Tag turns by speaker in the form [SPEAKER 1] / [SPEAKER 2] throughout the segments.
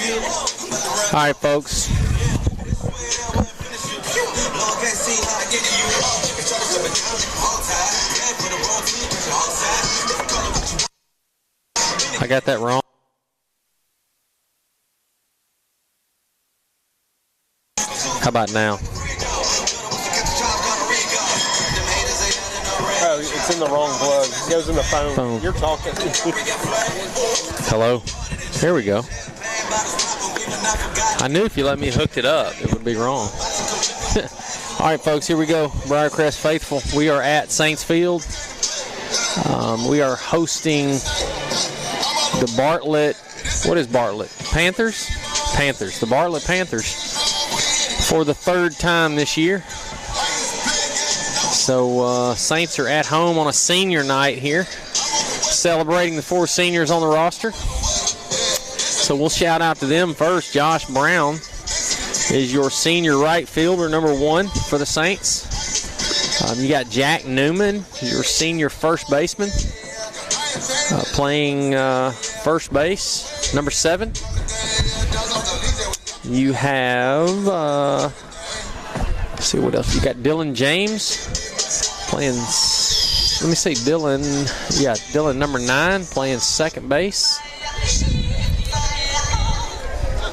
[SPEAKER 1] All right, folks. I got that wrong. How about now?
[SPEAKER 2] Oh, it's in the wrong plug. It goes in the phone. You're talking.
[SPEAKER 1] Hello? There we go. I knew if you let me hook it up, it would be wrong. All right, folks, here we go. Briarcrest faithful. We are at Saints Field. We are hosting the Bartlett. What is Bartlett? Panthers? Panthers. The Bartlett Panthers for the third time this year. So Saints are at home on a senior night here, celebrating the 4 seniors on the roster. So we'll shout out to them first. Josh Brown is your senior right fielder, number 1 for the Saints. You got Jack Newman, your senior first baseman, playing first base, number 7. You have, let's see what else. You got Dylan James playing, let me see, Dylan number 9 playing second base.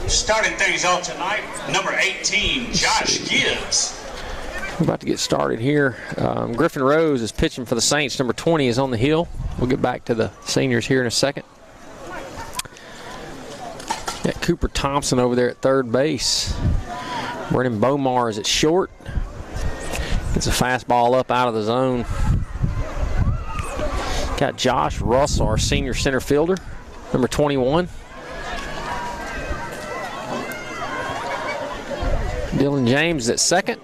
[SPEAKER 3] Starting things off tonight, number 18, Josh Gibbs.
[SPEAKER 1] We're about to get started here. Griffin Rose is pitching for the Saints. Number 20 is on the hill. We'll get back to the seniors here in a second. Got Cooper Thompson over there at third base. Brennan Bomar is at short. Gets a fastball up out of the zone. Got Josh Russell, our senior center fielder, number 21. Dylan James at second.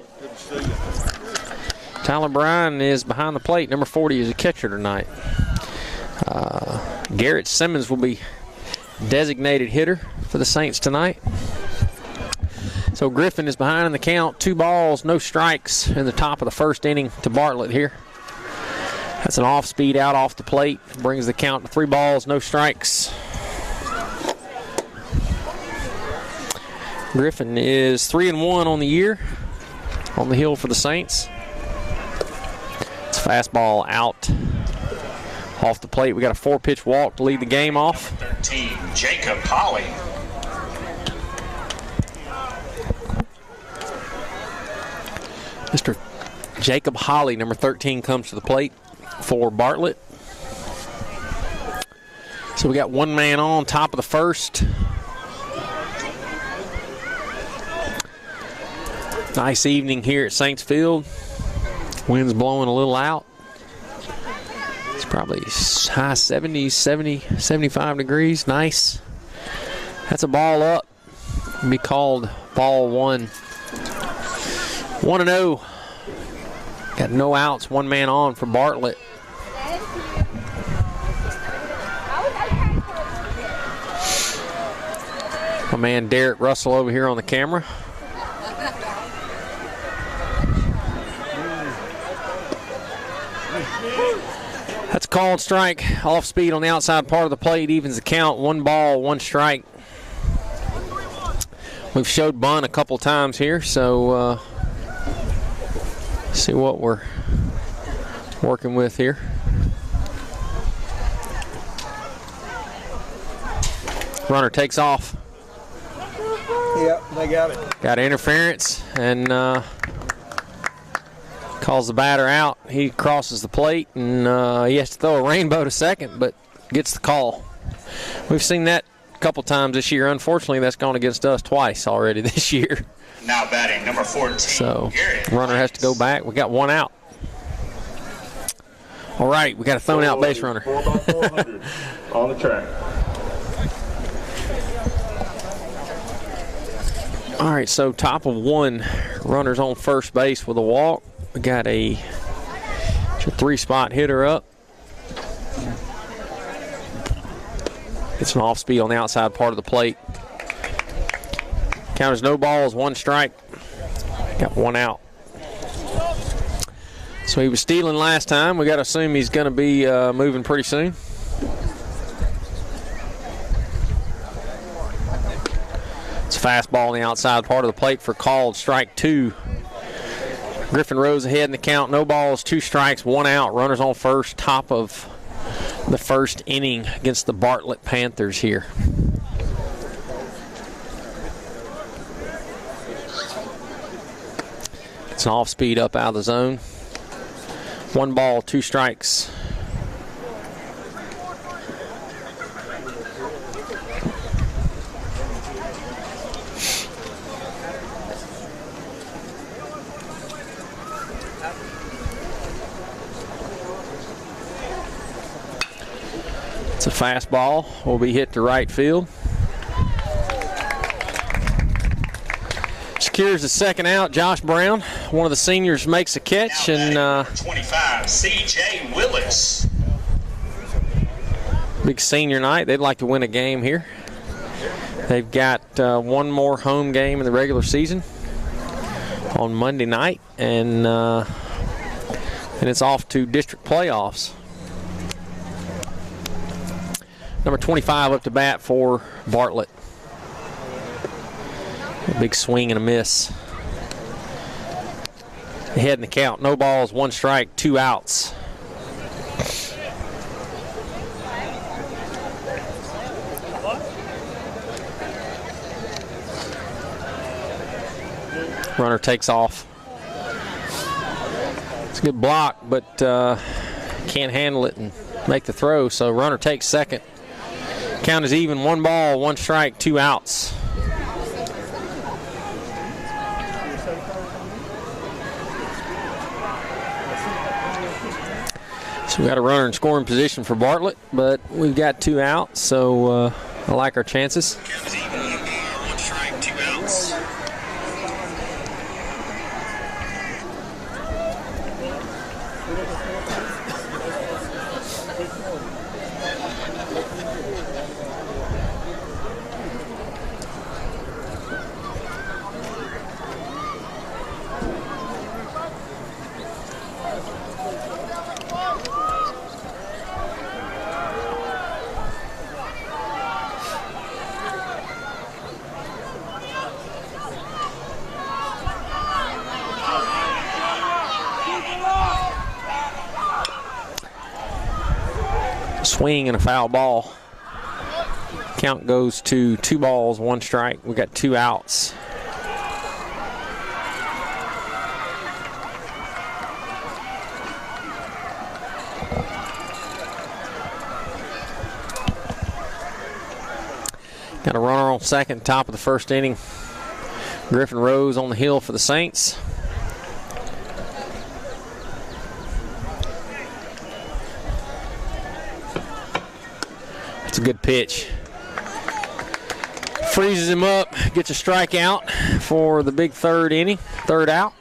[SPEAKER 1] Tyler Bryan is behind the plate. Number 40 is a catcher tonight. Garrett Simmons will be designated hitter for the Saints tonight. So Griffin is behind in the count. 2 balls, no strikes in the top of the first inning to Bartlett here. That's an off-speed out off the plate. Brings the count to 3 balls, no strikes. Griffin is 3-1 on the year on the hill for the Saints. It's a fastball out off the plate. We got a 4-pitch walk to lead the game off.
[SPEAKER 3] 13, Jacob Holly.
[SPEAKER 1] Mr. Jacob Holly, number 13, comes to the plate for Bartlett. So we got 1 man on top of the first. Nice evening here at Saints Field. Wind's blowing a little out. It's probably high 70s, 70, 75 degrees. Nice. That's a ball up. It'll be called ball 1. 1-0. Got no outs, 1 man on for Bartlett. My man Derek Russell over here on the camera. That's a called strike. Off speed on the outside part of the plate evens the count. 1 ball, 1 strike. We've showed bunt a couple times here, so see what we're working with here. Runner takes off.
[SPEAKER 2] Yep, they got it.
[SPEAKER 1] Got interference and calls the batter out. He crosses the plate and he has to throw a rainbow to second, but gets the call. We've seen that a couple times this year. Unfortunately, that's gone against us twice already this year.
[SPEAKER 3] Now batting number 14.
[SPEAKER 1] So runner has to go back. We got 1 out. All right, we got a thrown out base runner.
[SPEAKER 4] 4x400 on the track.
[SPEAKER 1] All right, so top of 1, runners on first base with a walk. We got a 3-spot hitter up. It's an off speed on the outside part of the plate. Count is no balls, 1 strike. Got 1 out. So he was stealing last time. We got to assume he's going to be moving pretty soon. It's a fastball on the outside part of the plate for called strike 2. Griffin Rose ahead in the count. No balls, 2 strikes, 1 out. Runners on first, top of the first inning against the Bartlett Panthers here. It's an off speed up out of the zone. 1 ball, 2 strikes. It's a fastball. Will be hit to right field. Secures the second out. Josh Brown, one of the seniors, makes a catch, and
[SPEAKER 3] 25, C.J. Willis.
[SPEAKER 1] Big senior night. They'd like to win a game here. They've got 1 more home game in the regular season on Monday night, and it's off to district playoffs. Number 25 up to bat for Bartlett. A big swing and a miss. Ahead in the count. No balls, 1 strike, 2 outs. Runner takes off. It's a good block, but can't handle it and make the throw, so runner takes second. Count is even, 1 ball, 1 strike, 2 outs. So we got a runner in scoring position for Bartlett, but we've got 2 outs, so I like our chances.
[SPEAKER 3] Count is even, 1 ball, 1 strike, 2 outs.
[SPEAKER 1] Swing and a foul ball. Count goes to 2 balls, 1 strike. We got 2 outs. Got a runner on second, top of the first inning. Griffin Rose on the hill for the Saints. It's a good pitch. Freezes him up, gets a strikeout for the big third inning, 3rd out.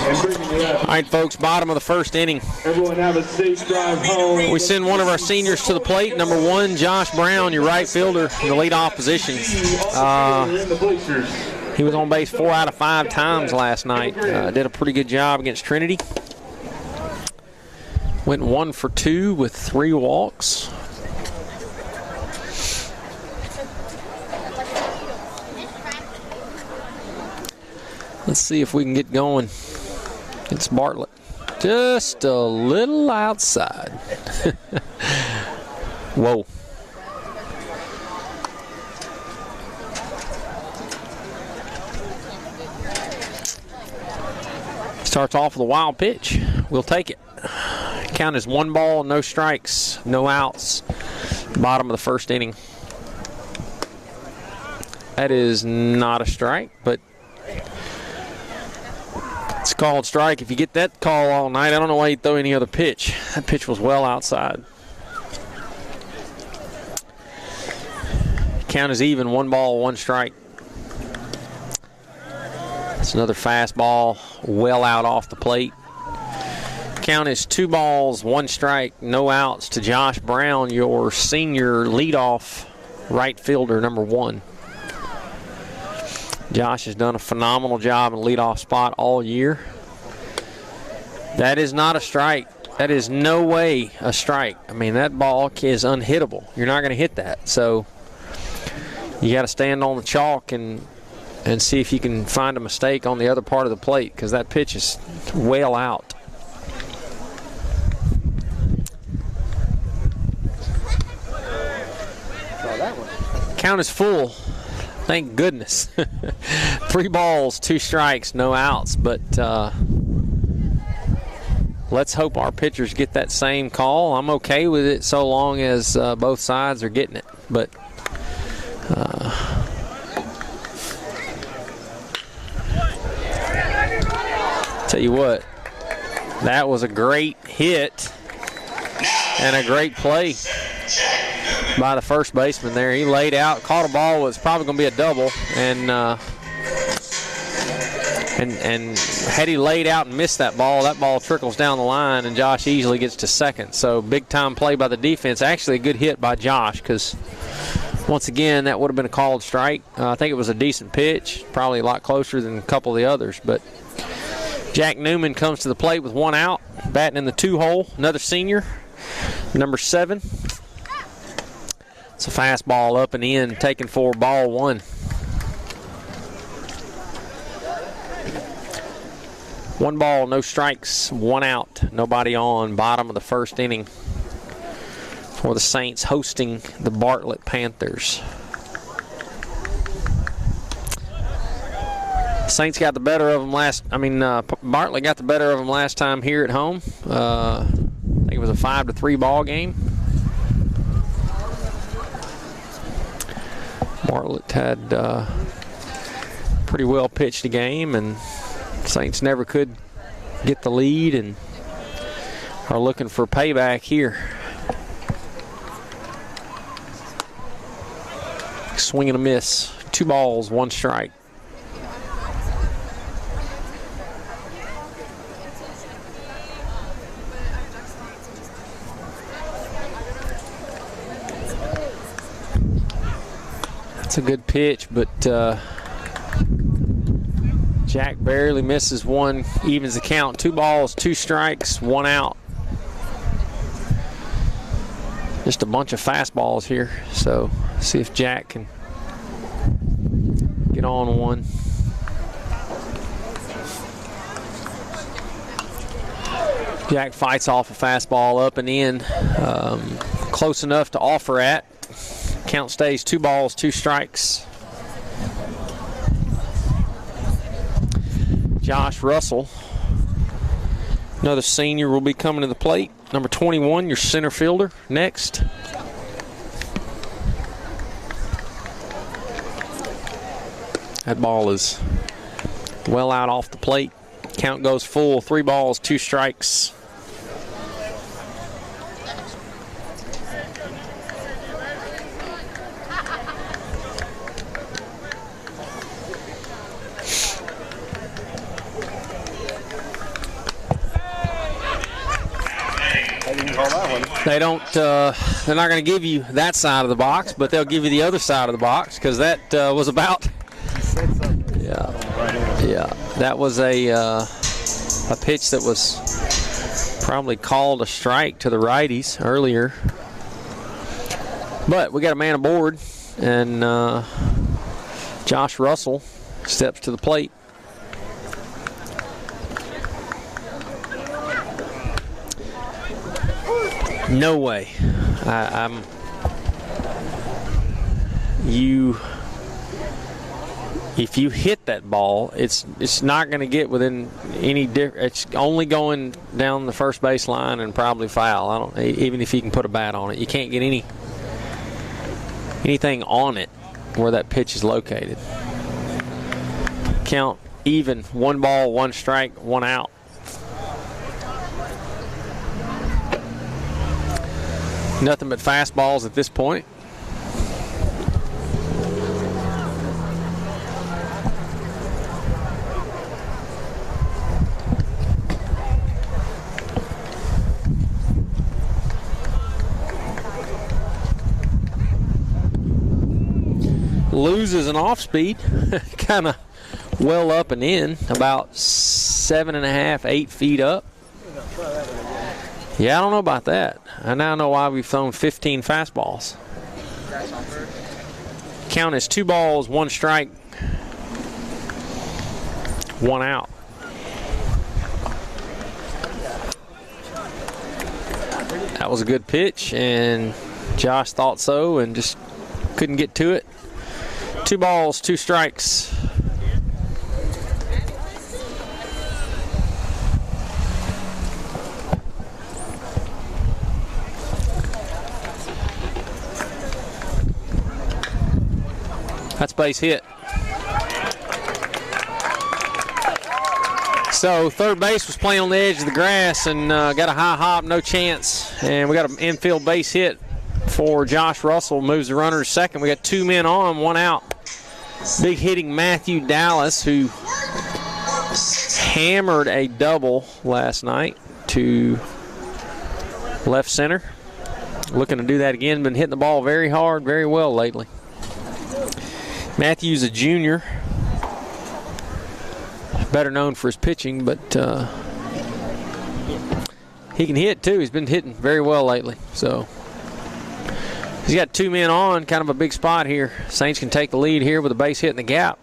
[SPEAKER 1] All right, folks, bottom of the first inning.
[SPEAKER 4] Everyone have a safe drive home.
[SPEAKER 1] We send one of our seniors to the plate. Number 1, Josh Brown, your right fielder in the leadoff position. He was on base 4 out of 5 times last night. Did a pretty good job against Trinity. Went 1 for 2 with 3 walks. Let's see if we can get going. It's Bartlett. Just a little outside. Whoa. Starts off with a wild pitch. We'll take it. Count is 1 ball, no strikes, no outs. Bottom of the first inning. That is not a strike, but it's called strike. If you get that call all night, I don't know why you'd throw any other pitch. That pitch was well outside. Count is even, 1 ball, 1 strike. It's another fastball, well out off the plate. Count is 2 balls, 1 strike, no outs to Josh Brown, your senior leadoff right fielder, number 1. Josh has done a phenomenal job in leadoff spot all year. That is not a strike. That is no way a strike. I mean, that ball is unhittable. You're not going to hit that. So you got to stand on the chalk and see if you can find a mistake on the other part of the plate, because that pitch is well out. Count is full. Thank goodness. 3 balls, 2 strikes, no outs. But let's hope our pitchers get that same call. I'm okay with it so long as both sides are getting it. But tell you what, that was a great hit and a great play by the first baseman there. He laid out, caught a ball, was probably going to be a double, and had he laid out and missed that ball trickles down the line, and Josh easily gets to second. So big-time play by the defense. Actually a good hit by Josh, because once again, that would have been a called strike. I think it was a decent pitch, probably a lot closer than a couple of the others. But Jack Newman comes to the plate with 1 out, batting in the 2-hole. Another senior, number 7. It's a fastball up and in, taken for ball 1. 1 ball, no strikes, 1 out, nobody on. Bottom of the first inning for the Saints hosting the Bartlett Panthers. Saints got the better of them Bartlett got the better of them last time here at home. I think it was a 5-3 ball game. Bartlett had pretty well pitched a game, and Saints never could get the lead and are looking for payback here. Swing and a miss. 2 balls, 1 strike. That's a good pitch, but Jack barely misses 1, evens the count. 2 balls, 2 strikes, 1 out. Just a bunch of fastballs here, so see if Jack can get on one. Jack fights off a fastball up and in, close enough to offer at. Count stays 2 balls, 2 strikes. Josh Russell, another senior, will be coming to the plate. Number 21, your center fielder, next. That ball is well out off the plate. Count goes full, 3 balls, 2 strikes. They don't. They're not going to give you that side of the box, but they'll give you the other side of the box because that was about. Yeah. That was a pitch that was probably called a strike to the righties earlier. But we got a man aboard, and Josh Russell steps to the plate. No way. If you hit that ball, it's not going to get within any different. It's only going down the first base line and probably foul. Even if you can put a bat on it, you can't get anything on it where that pitch is located. Count even, 1 ball, 1 strike, 1 out. Nothing but fastballs at this point. Loses an off speed, kind of well up and in, about 7.5, 8 feet up. Yeah, I don't know about that. I now know why we've thrown 15 fastballs. Count is 2 balls, 1 strike, 1 out. That was a good pitch, and Josh thought so and just couldn't get to it. 2 balls, 2 strikes. That's base hit. So third base was playing on the edge of the grass and got a high hop, no chance. And we got an infield base hit for Josh Russell. Moves the runner to second. We got 2 men on, 1 out. Big hitting Matthew Dallas, who hammered a double last night to left center. Looking to do that again. Been hitting the ball very hard, very well lately. Matthew's a junior, better known for his pitching, but he can hit too. He's been hitting very well lately. So he's got 2 men on, kind of a big spot here. Saints can take the lead here with a base hit in the gap.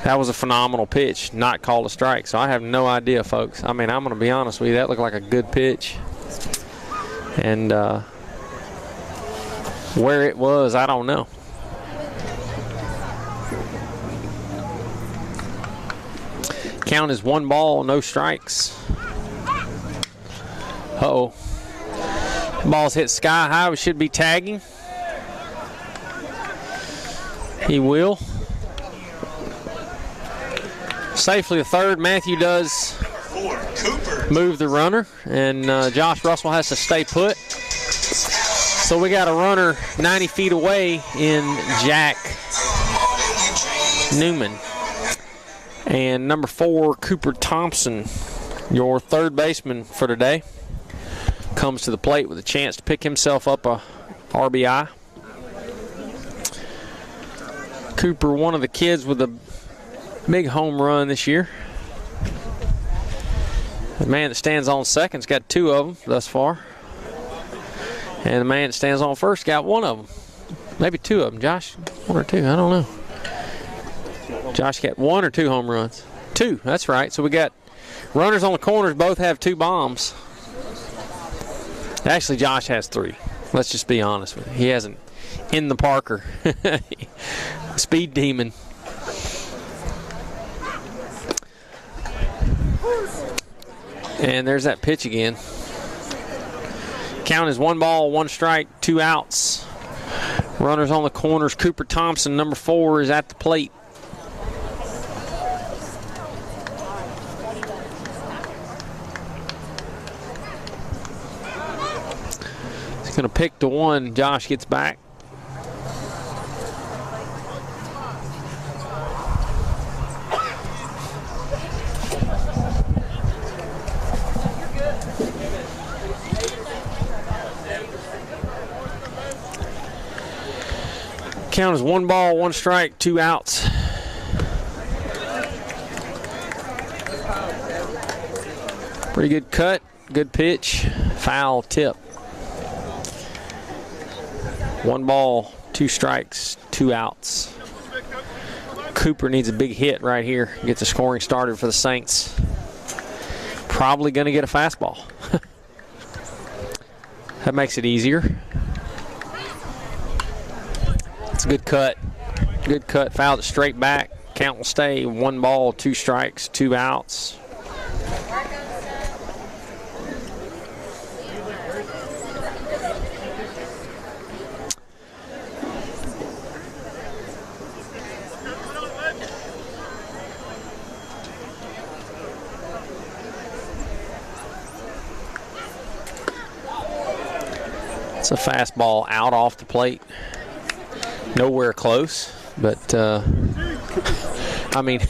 [SPEAKER 1] That was a phenomenal pitch, not called a strike. So I have no idea, folks. I mean, I'm going to be honest with you. That looked like a good pitch. And where it was, I don't know. Count is 1 ball, no strikes. Uh-oh. Ball's hit sky high. We should be tagging. He will. Safely to third. Matthew does move the runner, and Josh Russell has to stay put. So we got a runner 90 feet away in Jack Newman. And number 4, Cooper Thompson, your third baseman for today, comes to the plate with a chance to pick himself up a RBI. Cooper, one of the kids with a big home run this year. The man that stands on second's got 2 of them thus far. And the man that stands on first got 1 of them. Maybe 2 of them. Josh, 1 or 2, I don't know. Josh got 1 or 2 home runs. 2, that's right. So we got runners on the corners, both have 2 bombs. Actually, Josh has 3. Let's just be honest with you. He hasn't in the Parker. Speed demon. And there's that pitch again. Count is 1 ball, 1 strike, 2 outs. Runners on the corners. Cooper Thompson, number 4, is at the plate. He's going to pick to 1. Josh gets back. Count is 1 ball, 1 strike, 2 outs. Pretty good cut, good pitch, foul tip. 1 ball, 2 strikes, 2 outs. Cooper needs a big hit right here. Get the scoring started for the Saints. Probably going to get a fastball. That makes it easier. It's a good cut. Good cut. Fouled it straight back. Count will stay 1 ball, 2 strikes, 2 outs. It's a fastball out off the plate. Nowhere close, but I mean,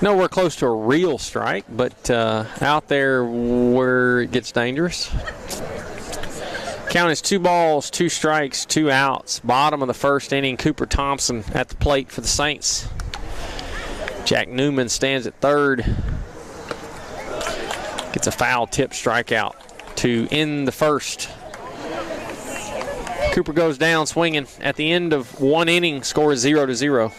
[SPEAKER 1] nowhere close to a real strike, but out there where it gets dangerous. Count is 2 balls, 2 strikes, 2 outs. Bottom of the first inning, Cooper Thompson at the plate for the Saints. Jack Newman stands at third. Gets a foul tip strikeout to end the first. Cooper goes down swinging. At the end of 1 inning, score is 0-0.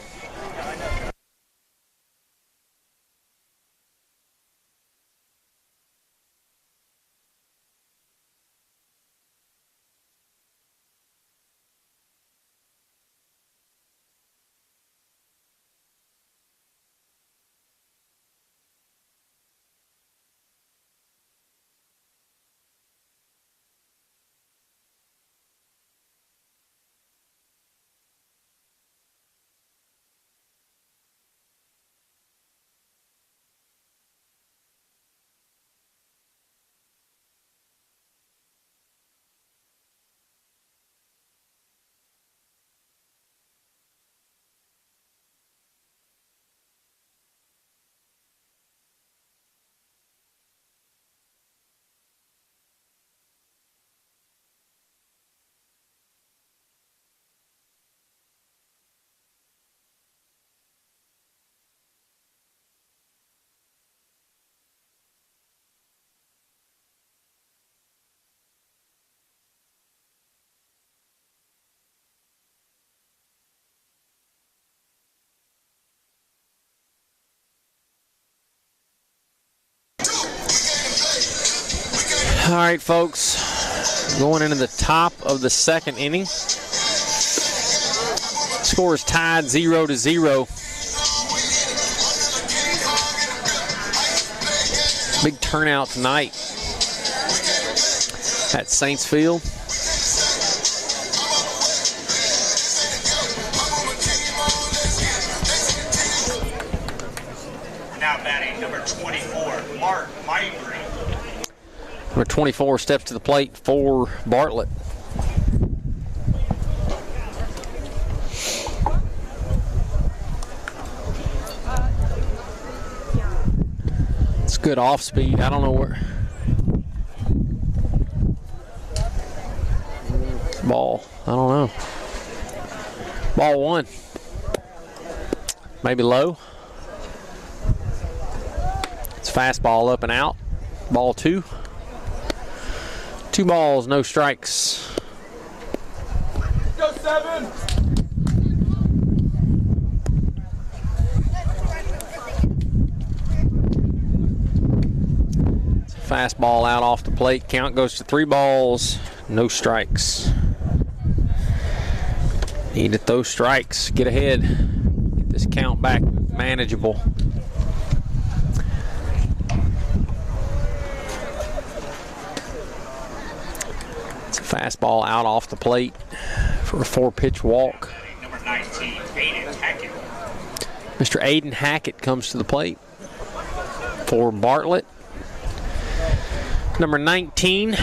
[SPEAKER 1] All right, folks, going into the top of the second inning. Score is tied 0-0. Big turnout tonight at Saints Field.
[SPEAKER 3] Now batting number 24, Mark Mabry.
[SPEAKER 1] Number 24 steps to the plate for Bartlett. It's good off speed. I don't know where. Ball. I don't know. Ball 1. Maybe low. It's fastball up and out. Ball 2. 2 balls, no strikes.
[SPEAKER 2] Go 7.
[SPEAKER 1] Fastball out off the plate. Count goes to 3 balls, no strikes. Need to throw strikes. Get ahead. Get this count back manageable. It's a fastball out off the plate for a 4-pitch walk.
[SPEAKER 3] Number 19, Aiden Hackett.
[SPEAKER 1] Mr. Aiden Hackett comes to the plate for Bartlett. Number 19.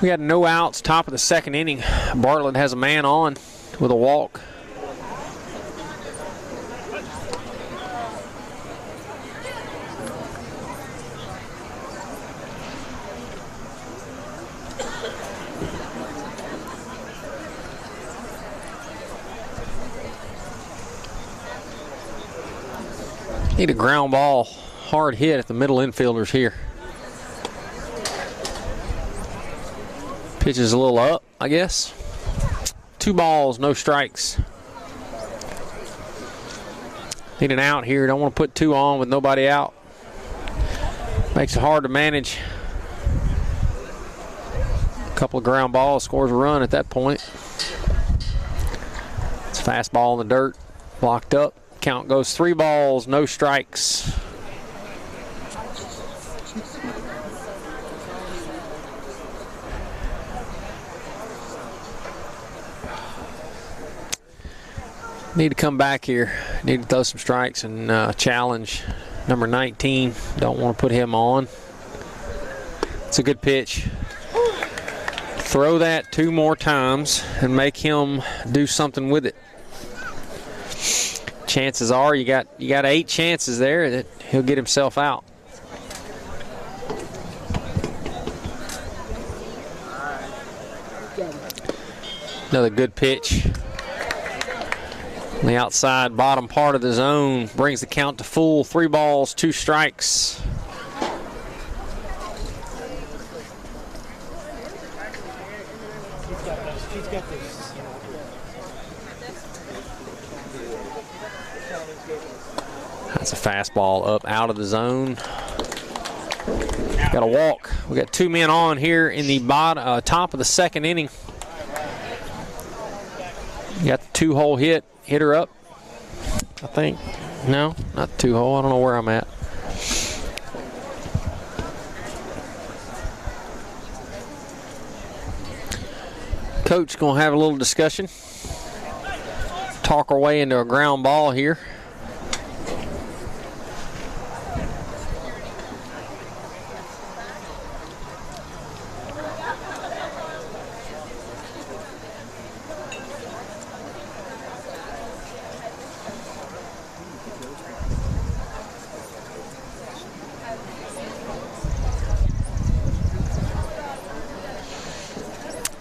[SPEAKER 1] We got no outs, top of the second inning. Bartlett has a man on with a walk. Need a ground ball, hard hit at the middle infielders here. Pitch is a little up, I guess. 2 balls, no strikes. Need an out here. Don't want to put 2 on with nobody out. Makes it hard to manage. A couple of ground balls, scores a run at that point. It's a fastball in the dirt, blocked up. Count goes 3 balls, no strikes. Need to come back here. Need to throw some strikes and challenge number 19. Don't want to put him on. It's a good pitch. Throw that 2 more times and make him do something with it. Chances are you got 8 chances there that he'll get himself out. Another good pitch. On the outside bottom part of the zone, brings the count to full. 3 balls, 2 strikes. That's a fastball up out of the zone. Got a walk. We got 2 men on here in the top of the second inning. Got the 2-hole hit. Hit her up, I think. No, not 2-hole. I don't know where I'm at. Coach going to have a little discussion. Talk our way into a ground ball here.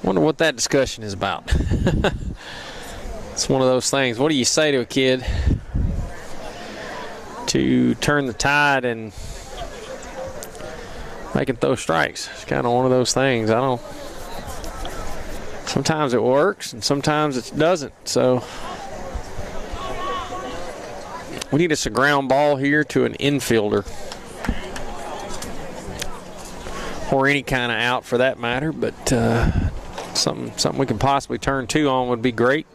[SPEAKER 1] Wonder what that discussion is about. It's one of those things. What do you say to a kid to turn the tide and make him throw strikes? It's kind of one of those things. Sometimes it works and sometimes it doesn't. So we need us a ground ball here to an infielder. Or any kind of out for that matter, but something we can possibly turn 2 on would be great.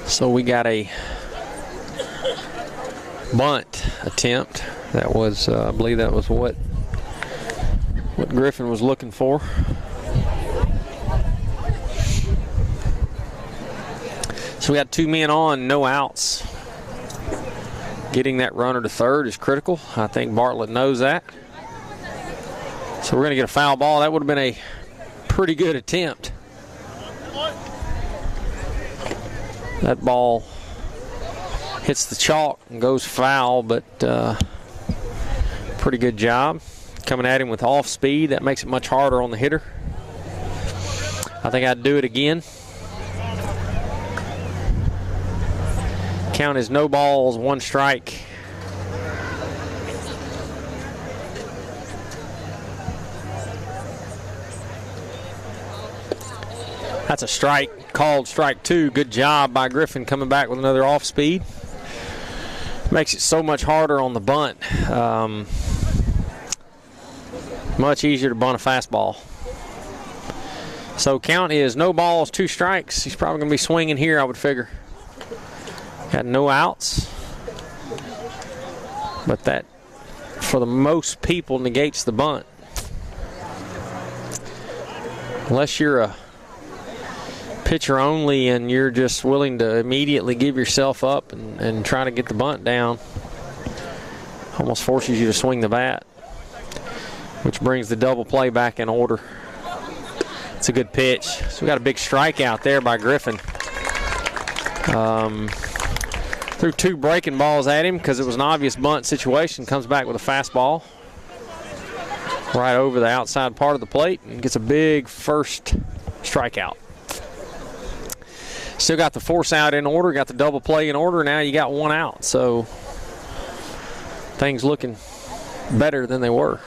[SPEAKER 1] So we got a bunt attempt. That was, I believe that was what Griffin was looking for. So we got 2 men on, no outs. Getting that runner to third is critical. I think Bartlett knows that. So we're going to get a foul ball. That would have been a pretty good attempt. That ball hits the chalk and goes foul, but pretty good job. Coming at him with off speed, that makes it much harder on the hitter. I think I'd do it again. Count is no balls, 1 strike. That's a strike, called strike 2. Good job by Griffin coming back with another off speed. Makes it so much harder on the bunt. Much easier to bunt a fastball. So count is no balls, 2 strikes. He's probably going to be swinging here, I would figure. Got no outs. But that for the most people, negates the bunt. Unless you're a pitcher only and you're just willing to immediately give yourself up and try to get the bunt down, almost forces you to swing the bat, which brings the double play back in order. It's a good pitch. So we got a big strikeout there by Griffin. Threw 2 breaking balls at him because it was an obvious bunt situation. Comes back with a fastball right over the outside part of the plate and gets a big first strikeout. Still got the force out in order, got the double play in order. Now you got 1 out, so things looking better than they were.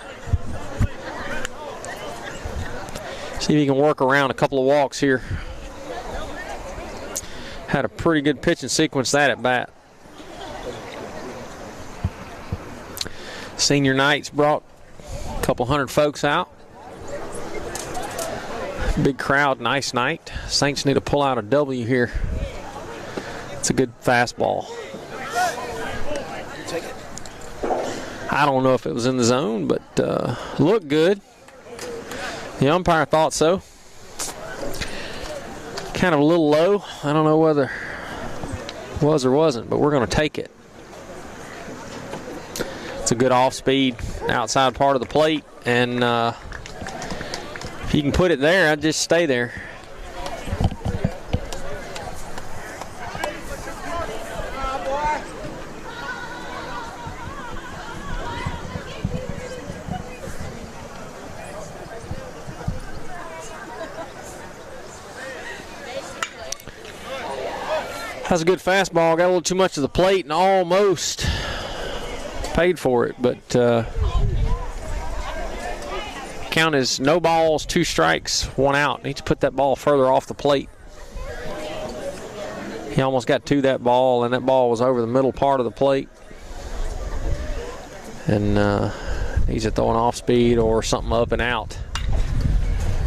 [SPEAKER 1] See if he can work around a couple of walks here. Had a pretty good pitching sequence that at bat. Senior night's brought a couple hundred folks out. Big crowd, nice night. Saints need to pull out a W here. It's a good fastball. I don't know if it was in the zone, but looked good. The umpire thought so. Kind of a little low. I don't know whether it was or wasn't, but we're going to take it. It's a good off-speed outside part of the plate, and if you can put it there, I'd just stay there. That's a good fastball. Got a little too much of the plate and almost paid for it, but count is no balls, 2 strikes, 1 out. Need to put that ball further off the plate. He almost got to that ball, and that ball was over the middle part of the plate. And needs to throw an off speed or something up and out.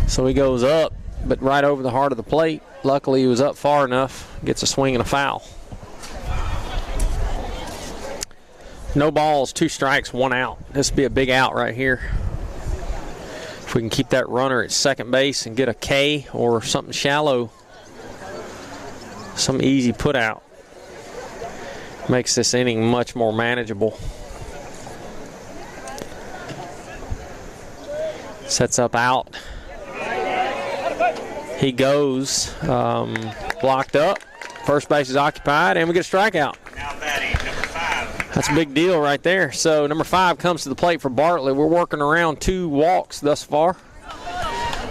[SPEAKER 1] So he goes up, but right over the heart of the plate. Luckily, he was up far enough. Gets a swing and a foul. No balls, 2 strikes, 1 out. This would be a big out right here. If we can keep that runner at second base and get a K or something shallow, some easy put out, makes this inning much more manageable. Sets up out. He goes, blocked up. First base is occupied, and we get a strikeout.
[SPEAKER 3] Now batting, number 5.
[SPEAKER 1] That's a big deal right there. So number 5 comes to the plate for Bartlett. We're working around 2 walks thus far.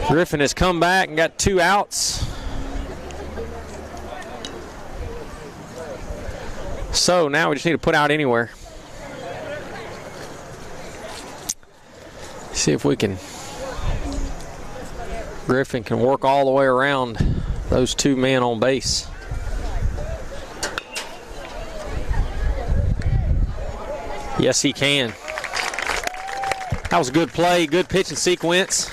[SPEAKER 1] Griffin has come back and got 2 outs. So now we just need to put out anywhere. See if we can. Griffin can work all the way around those 2 men on base. Yes, he can. That was a good play, good pitching sequence.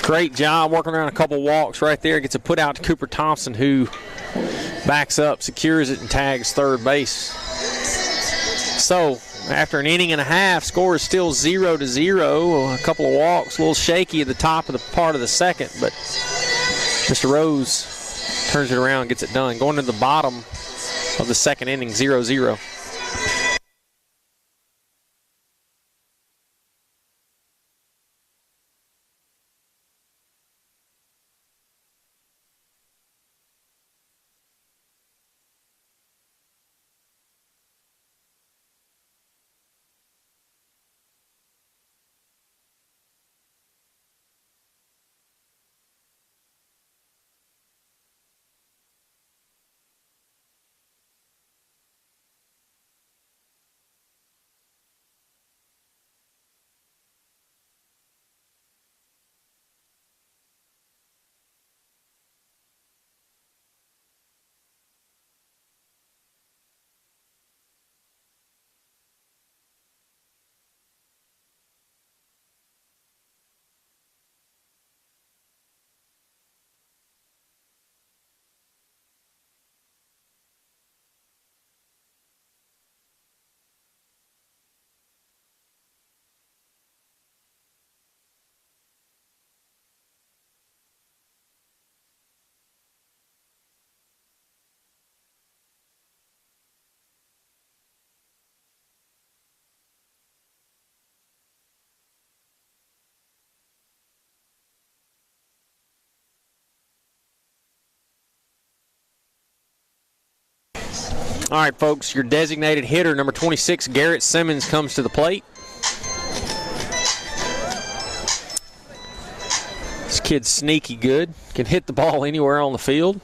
[SPEAKER 1] Great job working around a couple walks right there. Gets a put out to Cooper Thompson, who backs up, secures it, and tags third base. So after an inning and a half, score is still 0-0. A couple of walks, a little shaky at the top of the part of the second, but Mr. Rose turns it around, gets it done. Going to the bottom of the second inning, 0-0. All right, folks, your designated hitter, number 26, Garrett Simmons, comes to the plate. This kid's sneaky good. Can hit the ball anywhere on the field.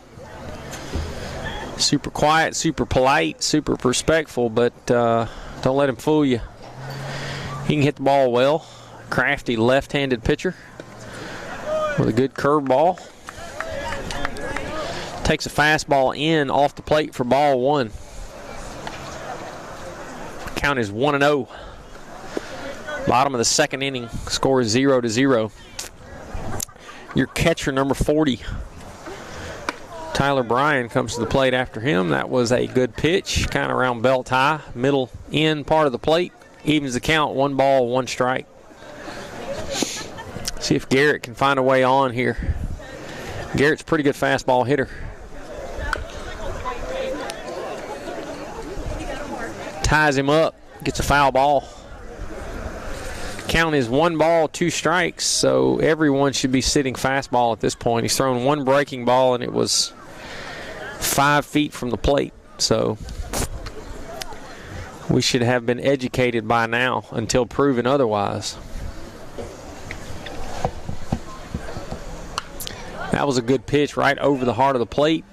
[SPEAKER 1] Super quiet, super polite, super respectful, but don't let him fool you. He can hit the ball well. Crafty left-handed pitcher with a good curveball. Takes a fastball in off the plate for ball one. Count is 1-0. Bottom of the second inning. Score is 0-0. Your catcher, number 40, Tyler Bryan, comes to the plate after him. That was a good pitch, kind of around belt high, middle in part of the plate. Evens the count, 1 ball, 1 strike. See if Garrett can find a way on here. Garrett's a pretty good fastball hitter. Ties him up, gets a foul ball. Count is 1 ball, 2 strikes, so everyone should be sitting fastball at this point. He's thrown 1 breaking ball, and it was 5 feet from the plate. So we should have been educated by now until proven otherwise. That was a good pitch right over the heart of the plate.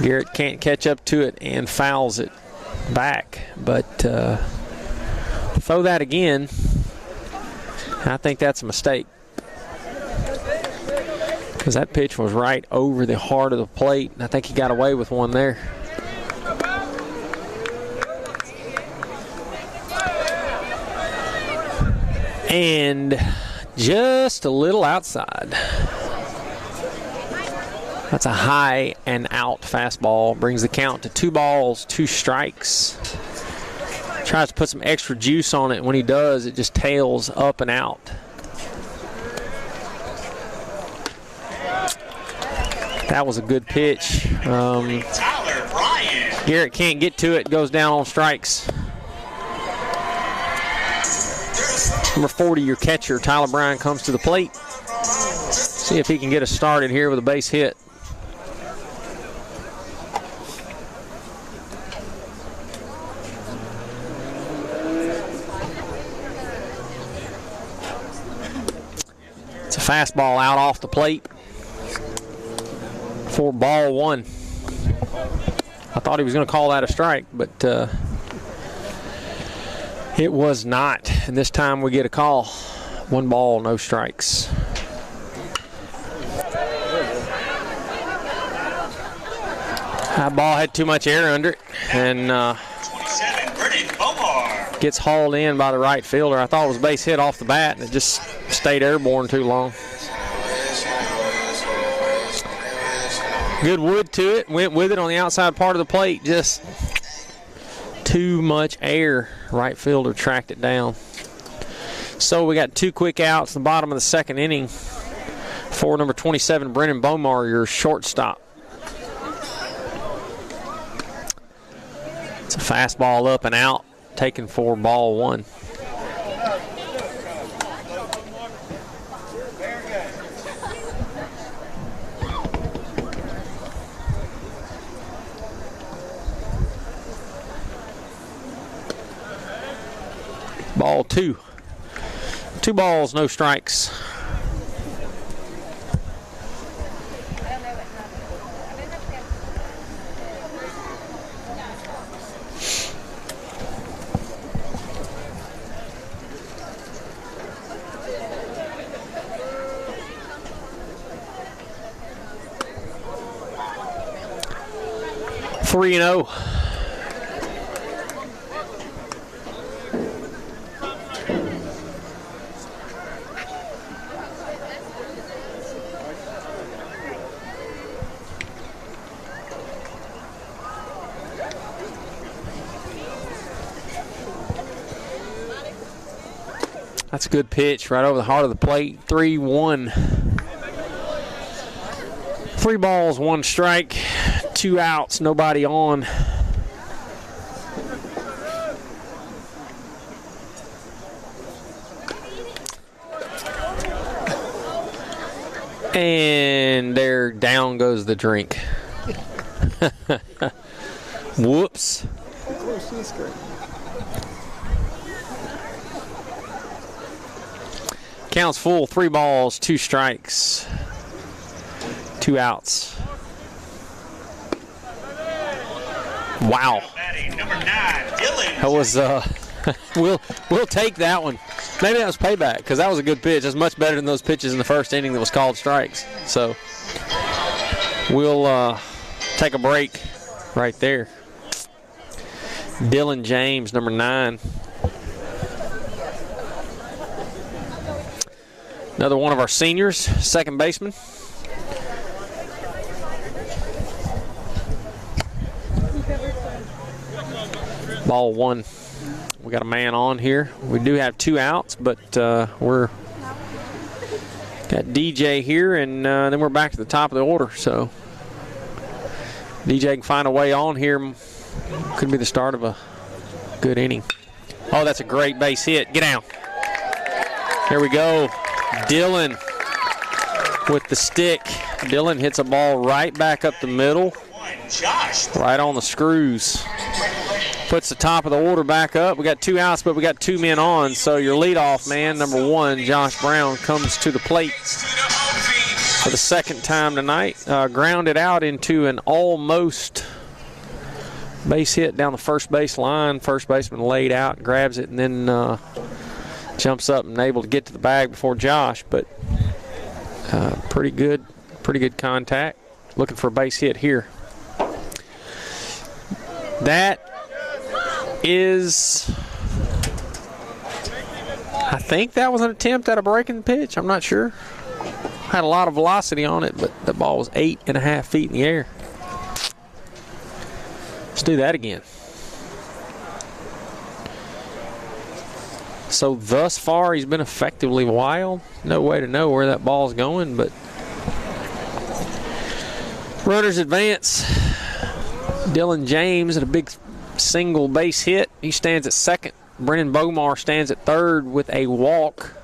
[SPEAKER 1] Garrett can't catch up to it and fouls it back, but throw that again. I think that's a mistake, because that pitch was right over the heart of the plate, and I think he got away with one there. And just a little outside. That's a high and out fastball. Brings the count to 2 balls, 2 strikes. Tries to put some extra juice on it. When he does, it just tails up and out. That was a good pitch. Garrett can't get to it. Goes down on strikes. Number 40, your catcher, Tyler Bryan, comes to the plate. See if he can get us started here with a base hit. It's a fastball out off the plate for ball 1. I thought he was going to call that a strike, but it was not. And this time we get a call. 1 ball, no strikes. That ball had too much air under it, and gets hauled in by the right fielder. I thought it was a base hit off the bat, and it just stayed airborne too long. Good wood to it. Went with it on the outside part of the plate. Just too much air. Right fielder tracked it down. So we got 2 quick outs in the bottom of the second inning for number 27, Brennan Bomar, your shortstop. It's a fastball up and out, taken for ball 1. Ball 2. 2 balls, no strikes. Three and 0. That's a good pitch right over the heart of the plate. 3-1. 3 balls, 1 strike, 2 outs, nobody on. And there, down goes the drink. Whoops. Counts full, 3 balls, 2 strikes, 2 outs. Wow. That was we'll take that one. Maybe that was payback because that was a good pitch. That's much better than those pitches in the first inning that was called strikes. So we'll take a break right there. Dylan James, number 9. Another one of our seniors, second baseman. Ball 1. We got a man on here. We do have 2 outs, but we're got DJ here, and then we're back to the top of the order. So DJ can find a way on here. Could be the start of a good inning. Oh, that's a great base hit. Get down. Here we go. Dylan with the stick. Dylan hits a ball right back up the middle. Right on the screws. Puts the top of the order back up. We got 2 outs, but we got 2 men on. So your leadoff man, number 1, Josh Brown, comes to the plate for the second time tonight. Grounded out into an almost base hit down the first base line. First baseman laid out, grabs it, and then jumps up and able to get to the bag before Josh. But pretty good contact. Looking for a base hit here. That is, I think that was an attempt at a breaking pitch. I'm not sure. Had a lot of velocity on it, but the ball was 8.5 feet in the air. Let's do that again. So thus far, he's been effectively wild. No way to know where that ball's going, but runners advance. Dylan James at a big single base hit. He stands at second. Brennan Bomar stands at third with a walk.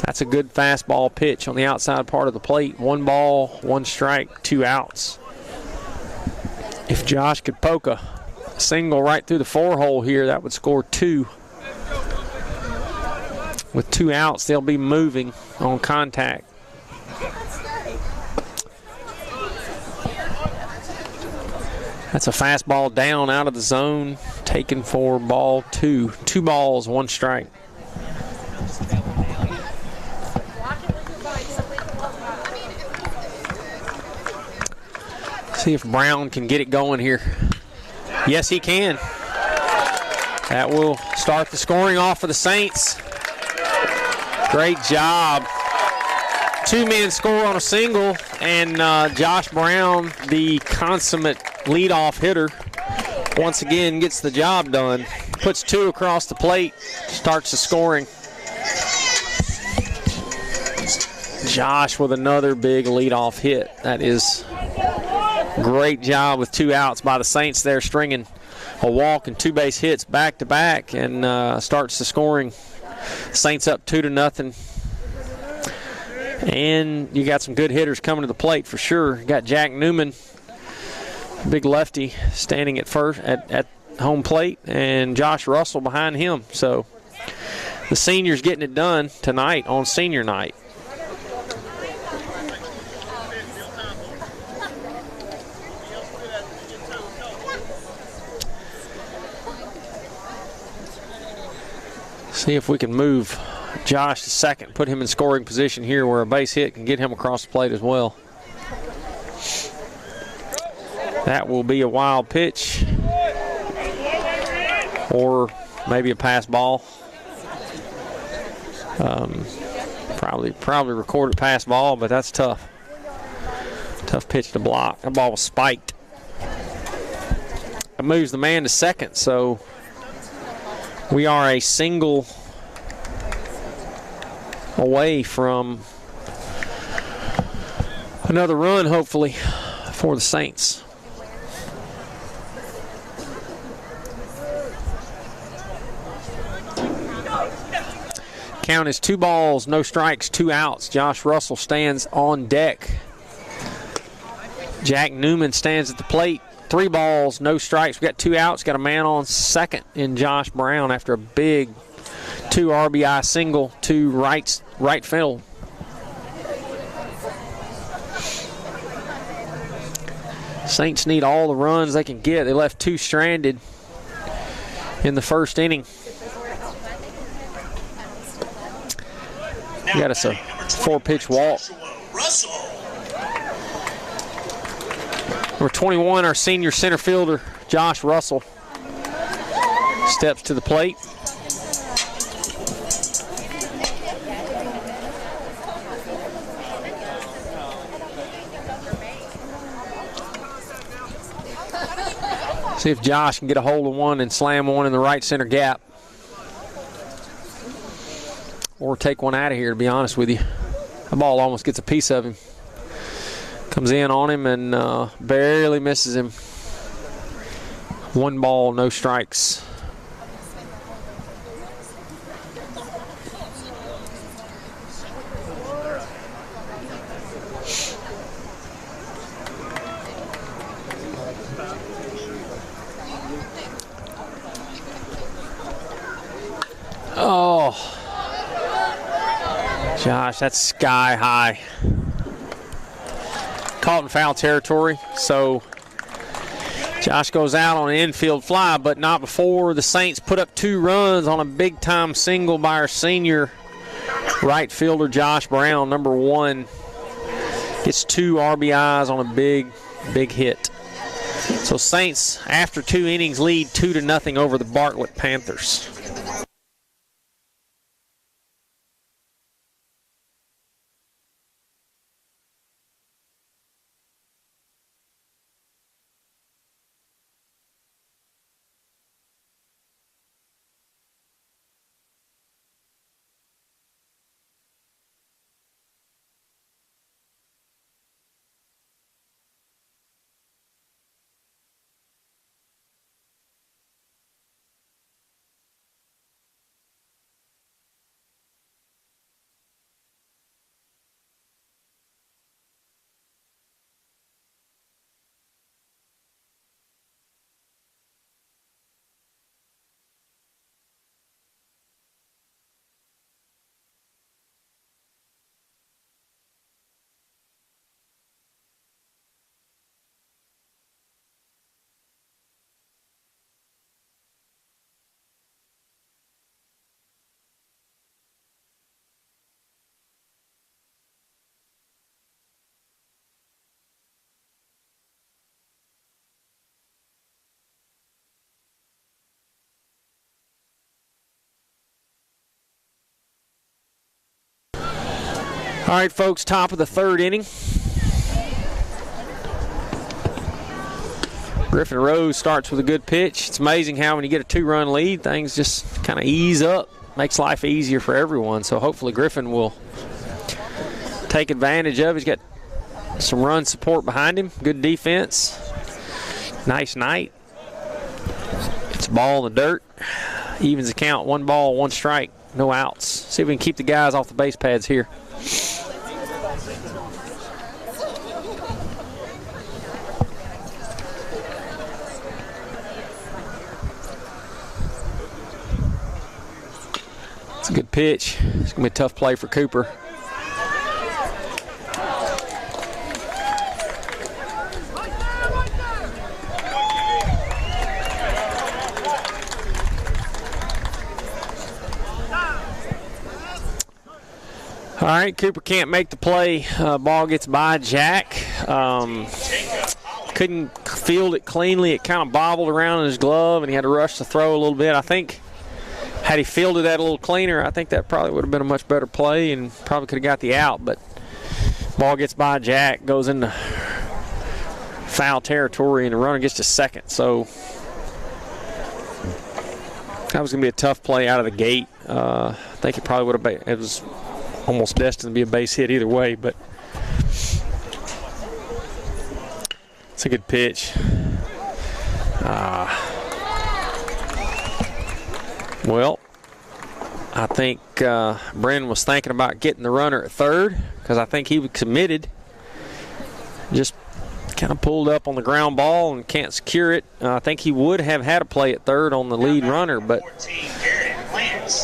[SPEAKER 1] That's a good fastball pitch on the outside part of the plate. 1 ball, 1 strike, 2 outs. If Josh could poke a single right through the 4-hole here, that would score 2. With 2 outs, they'll be moving on contact. That's a fastball down out of the zone, taken for ball 2. 2 balls, 1 strike. See if Brown can get it going here. Yes, he can. That will start the scoring off for the Saints. Great job. 2 men score on a single, and Josh Brown, the consummate leadoff hitter, once again gets the job done. Puts 2 across the plate, starts the scoring. Josh with another big leadoff hit. That is great job with 2 outs by the Saints there, stringing a walk and 2 base hits back to back, and starts the scoring. Saints up 2-0. And you got some good hitters coming to the plate for sure. You got Jack Newman, big lefty, standing at first at home plate, and Josh Russell behind him. So the seniors getting it done tonight on senior night. See if we can move Josh to second, put him in scoring position here where a base hit can get him across the plate as well. That will be a wild pitch, or maybe a pass ball. Probably recorded pass ball, but that's tough. Tough pitch to block. That ball was spiked. It moves the man to second, so we are a single away from another run, hopefully, for the Saints. Count is 2 balls, no strikes, 2 outs. Josh Russell stands on deck. Jack Newman stands at the plate 3 balls, no strikes. We got 2 outs. Got a man on second in Josh Brown after a big 2 RBI single to right field. Saints need all the runs they can get. They left 2 stranded in the first inning. We got us a 4-pitch walk. Number 21, our senior center fielder, Josh Russell, steps to the plate. See if Josh can get a hold of one and slam one in the right center gap. Or take one out of here, to be honest with you. The ball almost gets a piece of him. Comes in on him and barely misses him. 1 ball, no strikes. Oh, Josh, that's sky high. Caught in foul territory, so Josh goes out on an infield fly, but not before the Saints put up 2 runs on a big-time single by our senior right fielder, Josh Brown. Number 1 gets 2 RBIs on a big hit. So Saints, after 2 innings, lead 2-0 over the Bartlett Panthers. All right, folks, top of the 3rd inning. Griffin Rose starts with a good pitch. It's amazing how when you get a 2-run lead, things just kind of ease up. Makes life easier for everyone. So hopefully Griffin will take advantage of it. He's got some run support behind him. Good defense. Nice night. It's a ball in the dirt. Evens the count. 1 ball, 1 strike. No outs. See if we can keep the guys off the base pads here. It's a good pitch. It's going to be a tough play for Cooper. All right, Cooper can't make the play. Ball gets by Jack. Couldn't field it cleanly. It kind of bobbled around in his glove, and he had to rush to throw a little bit. I think had he fielded that a little cleaner, I think that probably would have been a much better play and probably could have got the out. But ball gets by Jack, goes into foul territory, and the runner gets to second. So that was going to be a tough play out of the gate. I think it probably would have been. It was almost destined to be a base hit either way, but it's a good pitch. Well, I think Brennan was thinking about getting the runner at third because I think he was committed. Just kind of pulled up on the ground ball and can't secure it. I think he would have had a play at third on the lead runner, but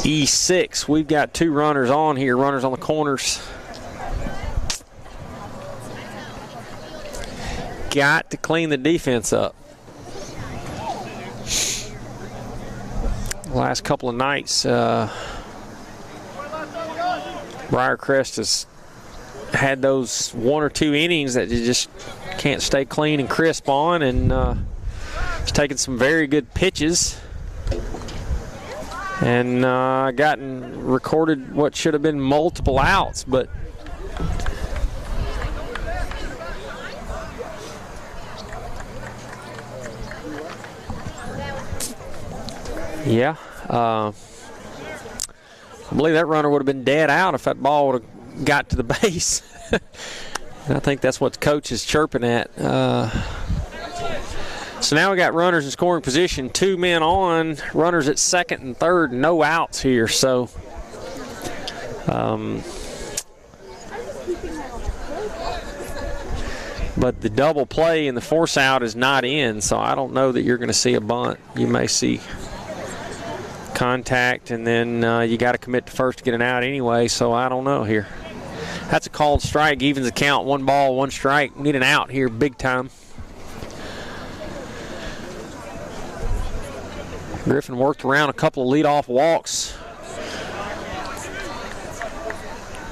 [SPEAKER 1] E6. We've got 2 runners on here, runners on the corners. Got to clean the defense up. Last couple of nights, Briarcrest has had those 1 or 2 innings that you just can't stay clean and crisp on, and it's taken some very good pitches and recorded what should have been multiple outs, but yeah, I believe that runner would have been dead out if that ball would have got to the base. And I think that's what the coach is chirping at. So now we got runners in scoring position, 2 men on, runners at second and third, no outs here. So but the double play and the force out is not in, so I don't know that you're going to see a bunt. You may see contact, and then you got to commit to first to get an out anyway, so I don't know here. That's a called strike, evens the count, 1 ball, 1 strike. We need an out here big time. Griffin worked around a couple of leadoff walks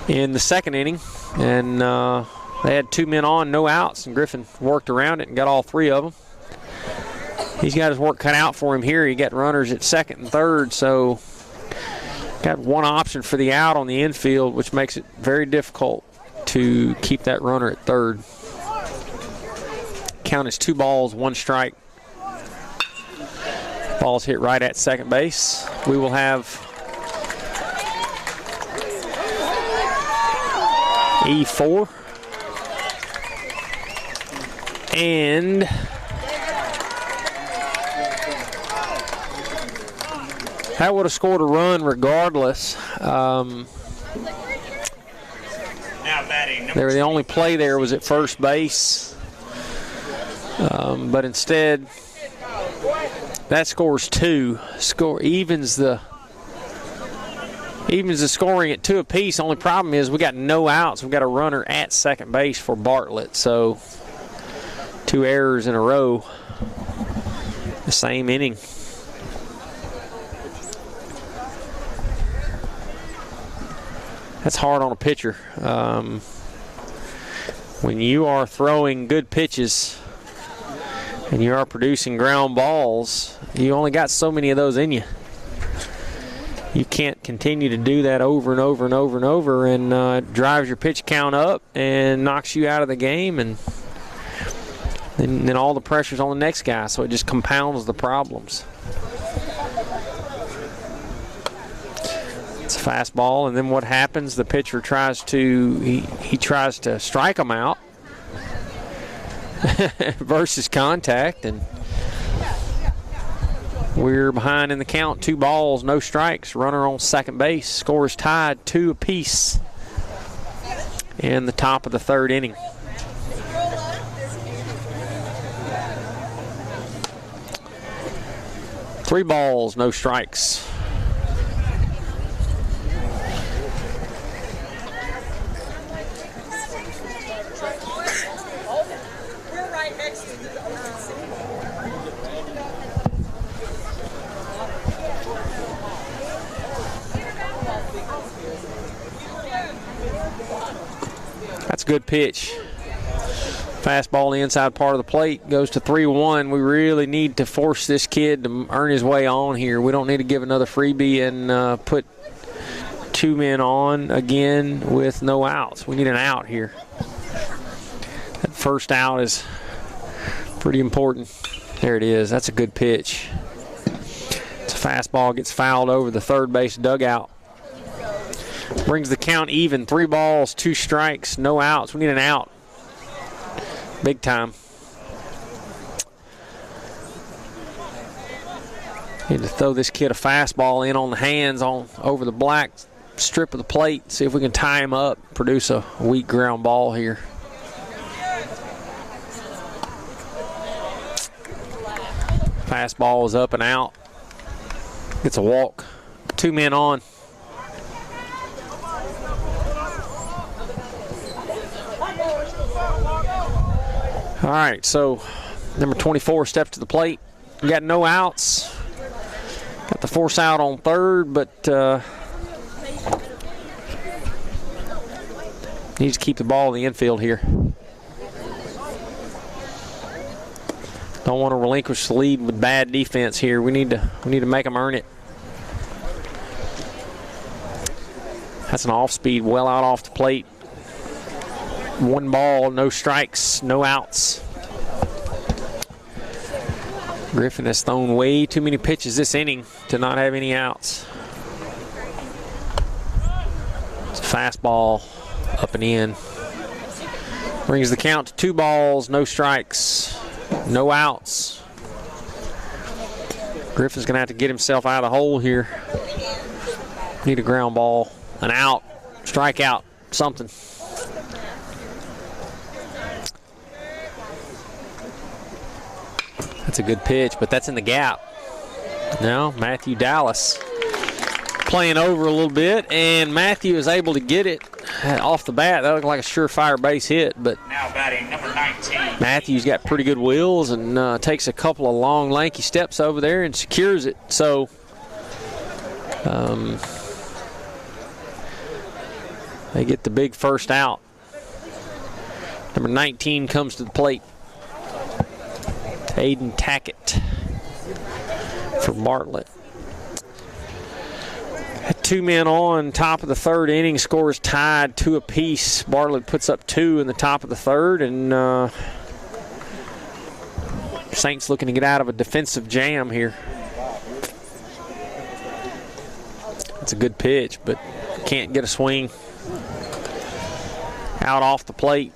[SPEAKER 1] in the second inning, and they had 2 men on, no outs, and Griffin worked around it and got all 3 of them. He's got his work cut out for him here. He got runners at second and third, so got 1 option for the out on the infield, which makes it very difficult to keep that runner at third. Count is 2 balls, 1 strike. Ball's hit right at second base. We will have E4. And that would have scored a run regardless. They were the only play there was at first base. But instead, that scores 2. Evens the scoring at 2 apiece. Only problem is we got no outs. We've got a runner at second base for Bartlett. So 2 errors in a row. The same inning. That's hard on a pitcher. When you are throwing good pitches and you are producing ground balls, you only got so many of those in you. You can't continue to do that over and over and over and over, and it drives your pitch count up and knocks you out of the game, and then all the pressure's on the next guy, so it just compounds the problems. It's a fastball, and then what happens? The pitcher tries to he tries to strike him out versus contact, and we're behind in the count. 2 balls, no strikes. Runner on second base. Score is tied 2 apiece in the top of the 3rd inning. Three balls, no strikes. That's a good pitch. Fastball the inside part of the plate goes to 3-1. We really need to force this kid to earn his way on here. We don't need to give another freebie and put 2 men on again with no outs. We need an out here. That first out is pretty important. There it is. That's a good pitch. It's a fastball, gets fouled over the third base dugout. Brings the count even. 3 balls, 2 strikes, no outs. We need an out. Big time. Need to throw this kid a fastball in on the hands over the black strip of the plate. See if we can tie him up, produce a weak ground ball here. Fastball is up and out. Gets a walk. 2 men on. All right, so number 24 steps to the plate. We got no outs. Got the force out on third, but needs to keep the ball in the infield here. Don't want to relinquish the lead with bad defense here. We need to make them earn it. That's an off speed, well out off the plate. 1 ball, no strikes, no outs. Griffin has thrown way too many pitches this inning to not have any outs. It's a fastball up and in. Brings the count to 2 balls, no strikes, no outs. Griffin's going to have to get himself out of the hole here. Need a ground ball, an out, strikeout, something. That's a good pitch, but that's in the gap. Now Matthew Dallas playing over a little bit, and Matthew is able to get it off the bat. That looked like a surefire base hit, but
[SPEAKER 3] Now batting number 19.
[SPEAKER 1] Matthew's got pretty good wheels and takes a couple of long, lanky steps over there and secures it. So they get the big first out. Number 19 comes to the plate. Aiden Tackett for Bartlett. At 2 men on, top of the third inning, scores tied 2 apiece. Bartlett puts up 2 in the top of the third, and Saints looking to get out of a defensive jam here. It's a good pitch, but can't get a swing. Out off the plate.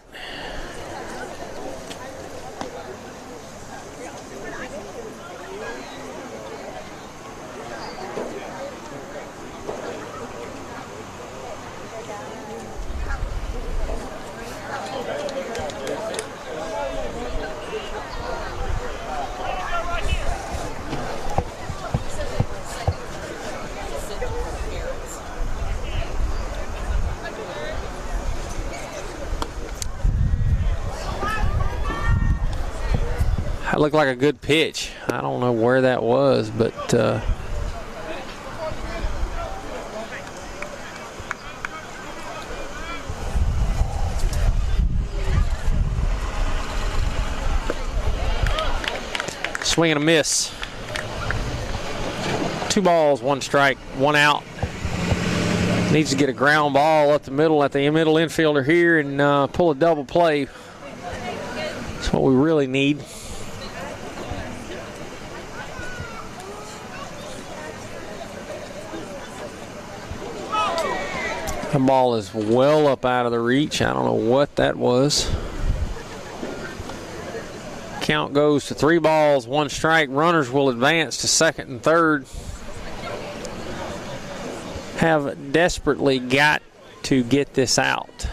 [SPEAKER 1] That looked like a good pitch. I don't know where that was, but swing and a miss. 2 balls, 1 strike, 1 out. Needs to get a ground ball up the middle at the middle infielder here and pull a double play. That's what we really need. The ball is well up out of the reach. I don't know what that was. Count goes to 3 balls, 1 strike. Runners will advance to second and third. Have desperately got to get this out.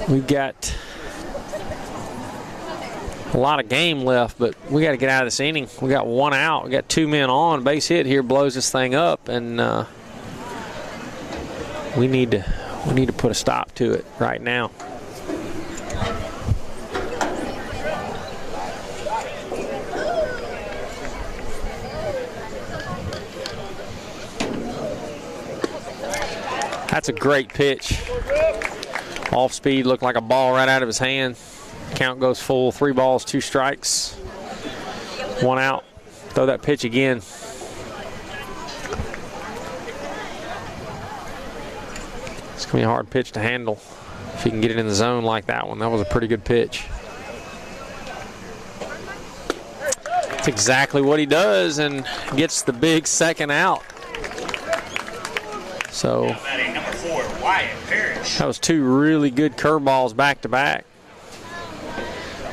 [SPEAKER 1] We've got a lot of game left, but we got to get out of this inning. We got 1 out. We got 2 men on. Base hit here blows this thing up, and we need to put a stop to it right now. That's a great pitch. Off speed, looked like a ball right out of his hand. Count goes full, 3 balls, 2 strikes, 1 out. Throw that pitch again. It's going to be a hard pitch to handle if he can get it in the zone like that one. That was a pretty good pitch. That's exactly what he does and gets the big second out. So
[SPEAKER 3] Number 4, Wyatt Parrish.
[SPEAKER 1] that was 2 really good curveballs back to back.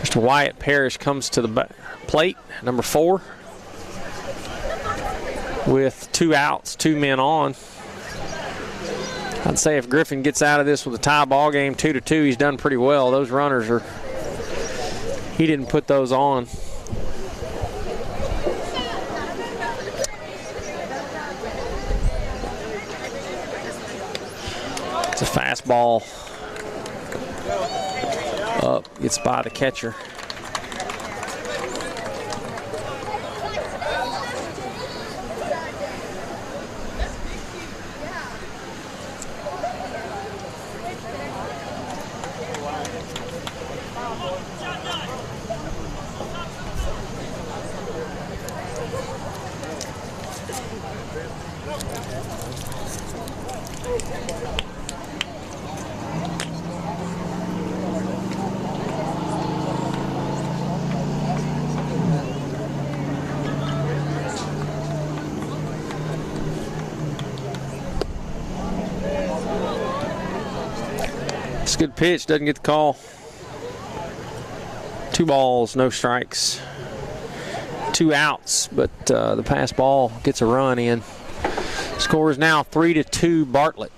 [SPEAKER 1] Mr. Wyatt Parrish comes to the plate, number 4, with 2 outs, 2 men on. I'd say if Griffin gets out of this with a tie ball game 2-2, he's done pretty well. Those runners he didn't put those on. It's a fastball. Up, gets by the catcher. It's a good pitch, doesn't get the call. 2 balls, no strikes. 2 outs, but the pass ball gets a run in. Score is now 3-2 Bartlett.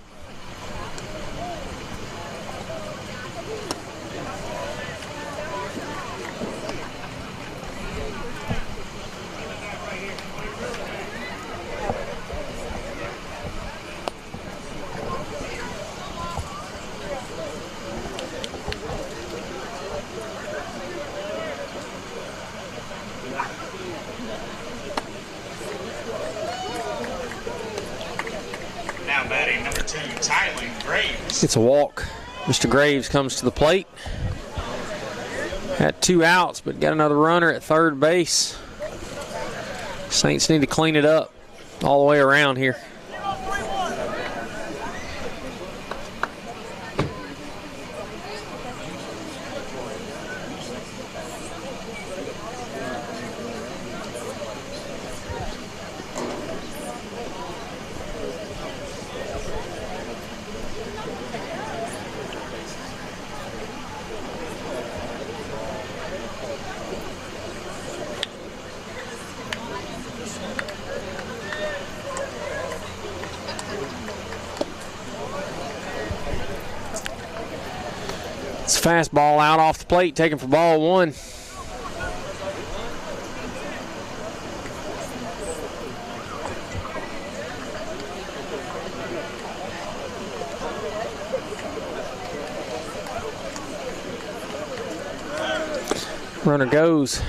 [SPEAKER 1] It's a walk. Mr. Graves comes to the plate. Had 2 outs, but got another runner at third base. Saints need to clean it up all the way around here. It's a fastball out off the plate, taken for ball 1. Runner goes.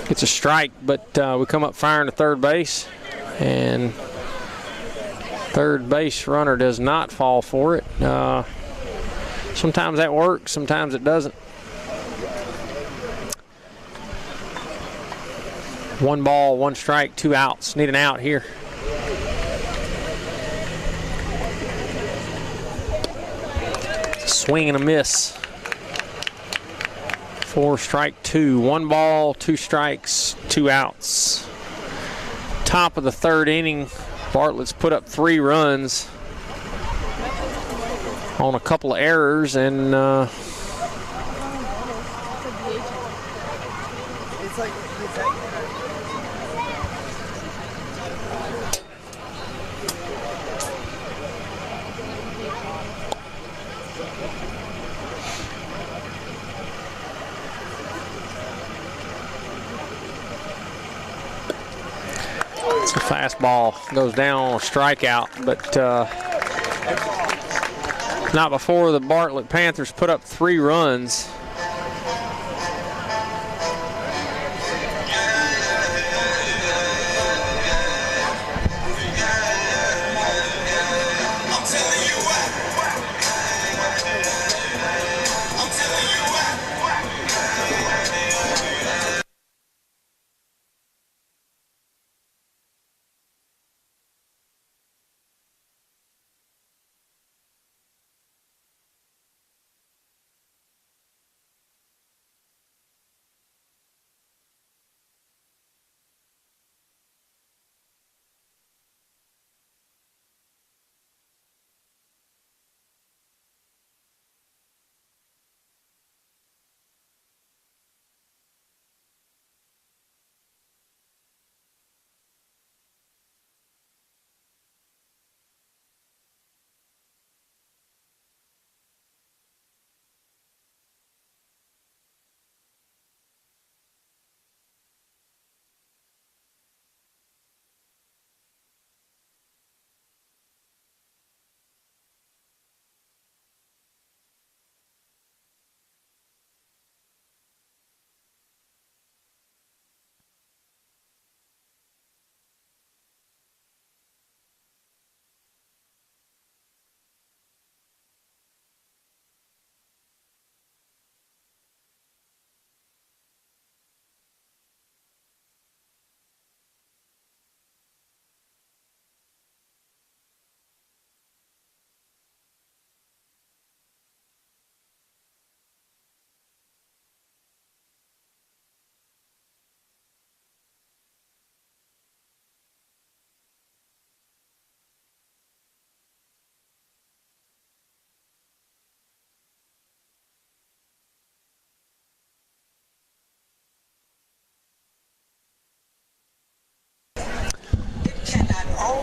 [SPEAKER 1] It's a strike, but we come up firing to third base, and third base runner does not fall for it. Sometimes that works, sometimes it doesn't. 1 ball, 1 strike, 2 outs. Need an out here. Swing and a miss. 4 strike 2. 1 ball, 2 strikes, 2 outs. Top of the 3rd inning. Bartlett's put up 3 runs on a couple of errors, and it's a fastball. Goes down on a strikeout, but not before the Bartlett Panthers put up 3 runs.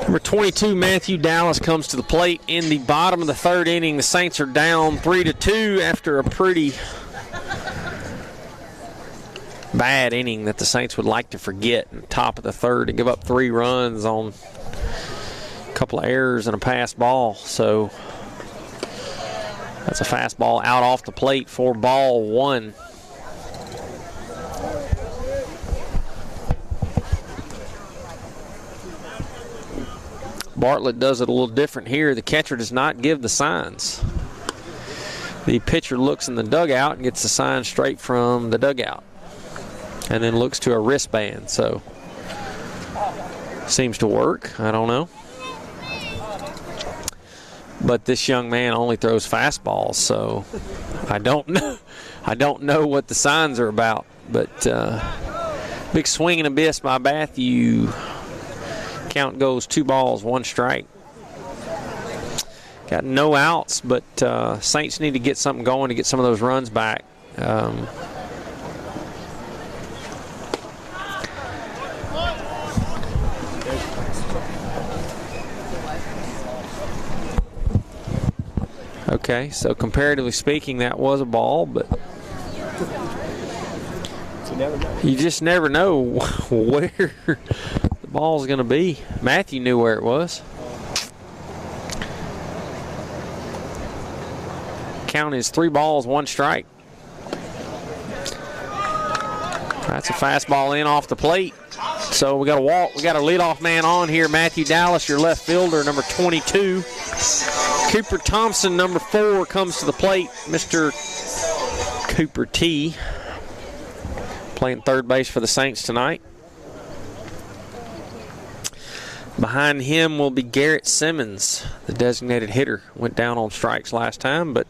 [SPEAKER 1] Number 22, Matthew Dallas, comes to the plate in the bottom of the third inning. The Saints are down 3-2 after a pretty bad inning that the Saints would like to forget in the top of the third to give up 3 runs on a couple of errors and a pass ball. So that's a fastball out off the plate for ball 1. Bartlett does it a little different here. The catcher does not give the signs. The pitcher looks in the dugout and gets the sign straight from the dugout, and then looks to a wristband. So seems to work. I don't know. But this young man only throws fastballs, so I don't know. I don't know what the signs are about. But big swing and a miss by Matthew. Count goes 2 balls, 1 strike. Got no outs, but Saints need to get something going to get some of those runs back. Okay, so comparatively speaking, that was a ball, but you just never know where the ball's going to be. Matthew knew where it was. Count is 3 balls, 1 strike. That's a fastball in off the plate. So we got a walk. We got a leadoff man on here. Matthew Dallas, your left fielder, number 22. Cooper Thompson, number 4, comes to the plate. Mr. Cooper T, playing third base for the Saints tonight. Behind him will be Garrett Simmons, the designated hitter. Went down on strikes last time, but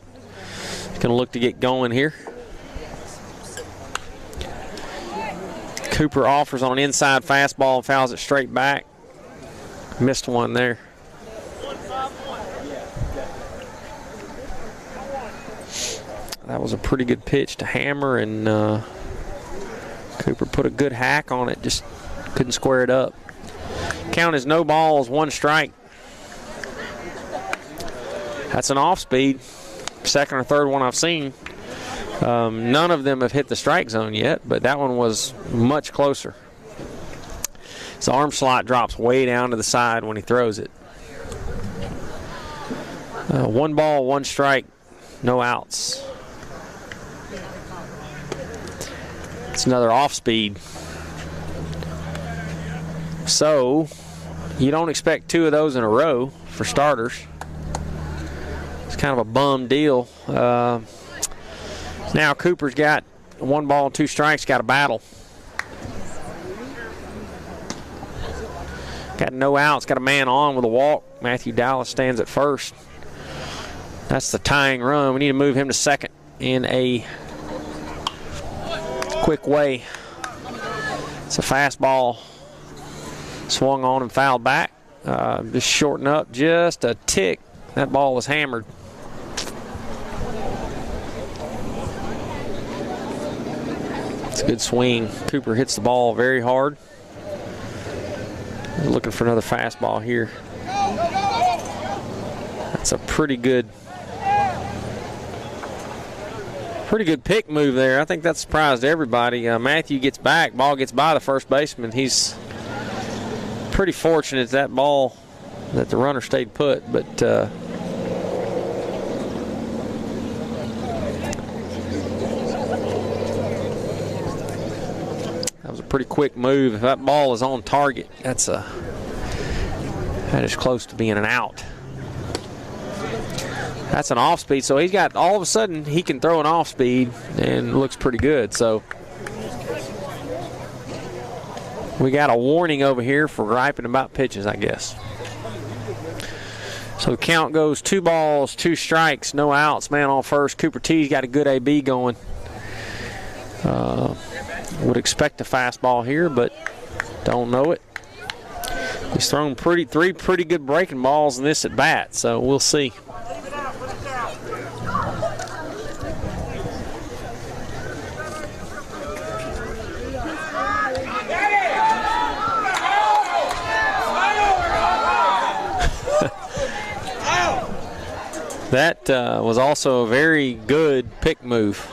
[SPEAKER 1] going to look to get going here. Cooper offers on an inside fastball and fouls it straight back. Missed one there. That was a pretty good pitch to hammer, and Cooper put a good hack on it, just couldn't square it up. Count is no balls, 1 strike. That's an off speed. Second or third one I've seen. None of them have hit the strike zone yet, but that one was much closer. His arm slot drops way down to the side when he throws it. 1 ball, 1 strike, no outs. It's another off speed. So you don't expect 2 of those in a row for starters. It's kind of a bum deal. Now Cooper's got 1 ball and 2 strikes, got a battle. Got no outs, got a man on with a walk. Matthew Dallas stands at first. That's the tying run. We need to move him to second in a quick way. It's a fastball. Swung on and fouled back. Just shorten up just a tick. That ball was hammered. It's a good swing. Cooper hits the ball very hard. Looking for another fastball here. That's a pretty good pick move there. I think that surprised everybody. Matthew gets back. Ball gets by the first baseman. He's pretty fortunate that ball that the runner stayed put, but that was a pretty quick move. If that ball is on target, that is close to being an out. That's an off speed, so he's got, all of a sudden he can throw an off speed and looks pretty good. So we got a warning over here for griping about pitches, I guess. So the count goes 2 balls, 2 strikes, no outs, man on first. Cooper T's got a good AB going. Would expect a fastball here, but don't know it. He's thrown 3 pretty good breaking balls in this at bat, so we'll see. That was also a very good pick move.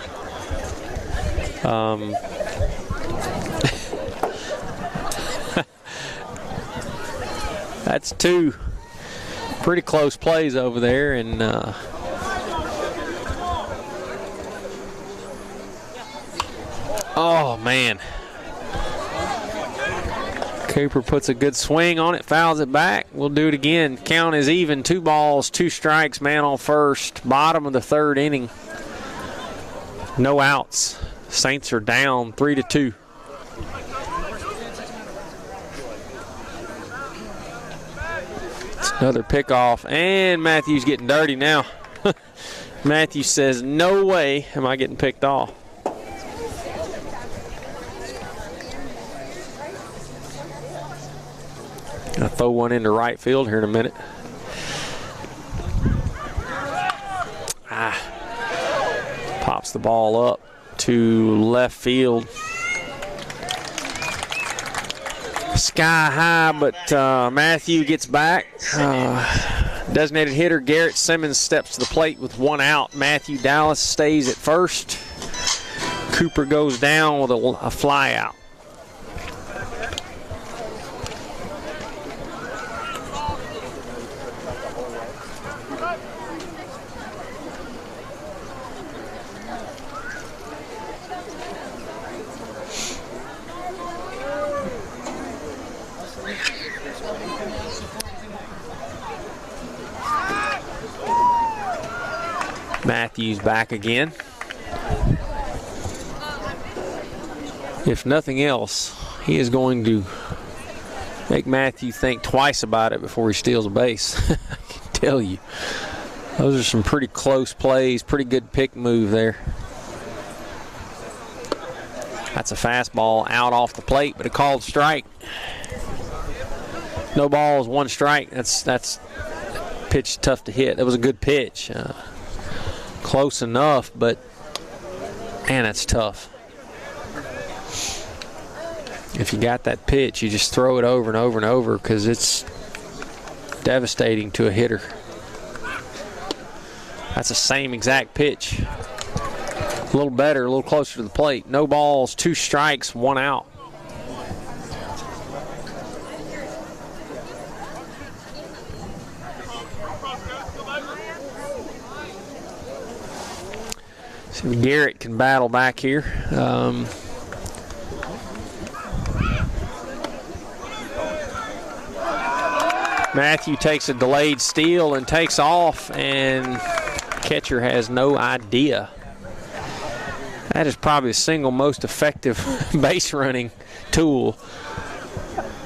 [SPEAKER 1] That's two pretty close plays over there, and oh man, Cooper puts a good swing on it, fouls it back. We'll do it again. Count is even. 2 balls, 2 strikes, man on first. Bottom of the 3rd inning. No outs. Saints are down 3-2. It's another pickoff, and Matthews getting dirty now. Matthews says, no way am I getting picked off. I'll throw one into right field here in a minute. Pops the ball up to left field. Sky high, but Matthew gets back. Designated hitter Garrett Simmons steps to the plate with 1 out. Matthew Dallas stays at first. Cooper goes down with a fly out. Matthews back again. If nothing else, he is going to make Matthew think twice about it before he steals a base. I can tell you. Those are some pretty close plays, pretty good pick move there. That's a fastball out off the plate, but a called strike. No balls, 1 strike. That's pitch tough to hit. That was a good pitch. Close enough, but man, that's tough. If you got that pitch, you just throw it over and over and over because it's devastating to a hitter. That's the same exact pitch. A little better, a little closer to the plate. No balls, 2 strikes, 1 out. See if Garrett can battle back here. Matthew takes a delayed steal and takes off, and catcher has no idea. That is probably the single most effective base running tool.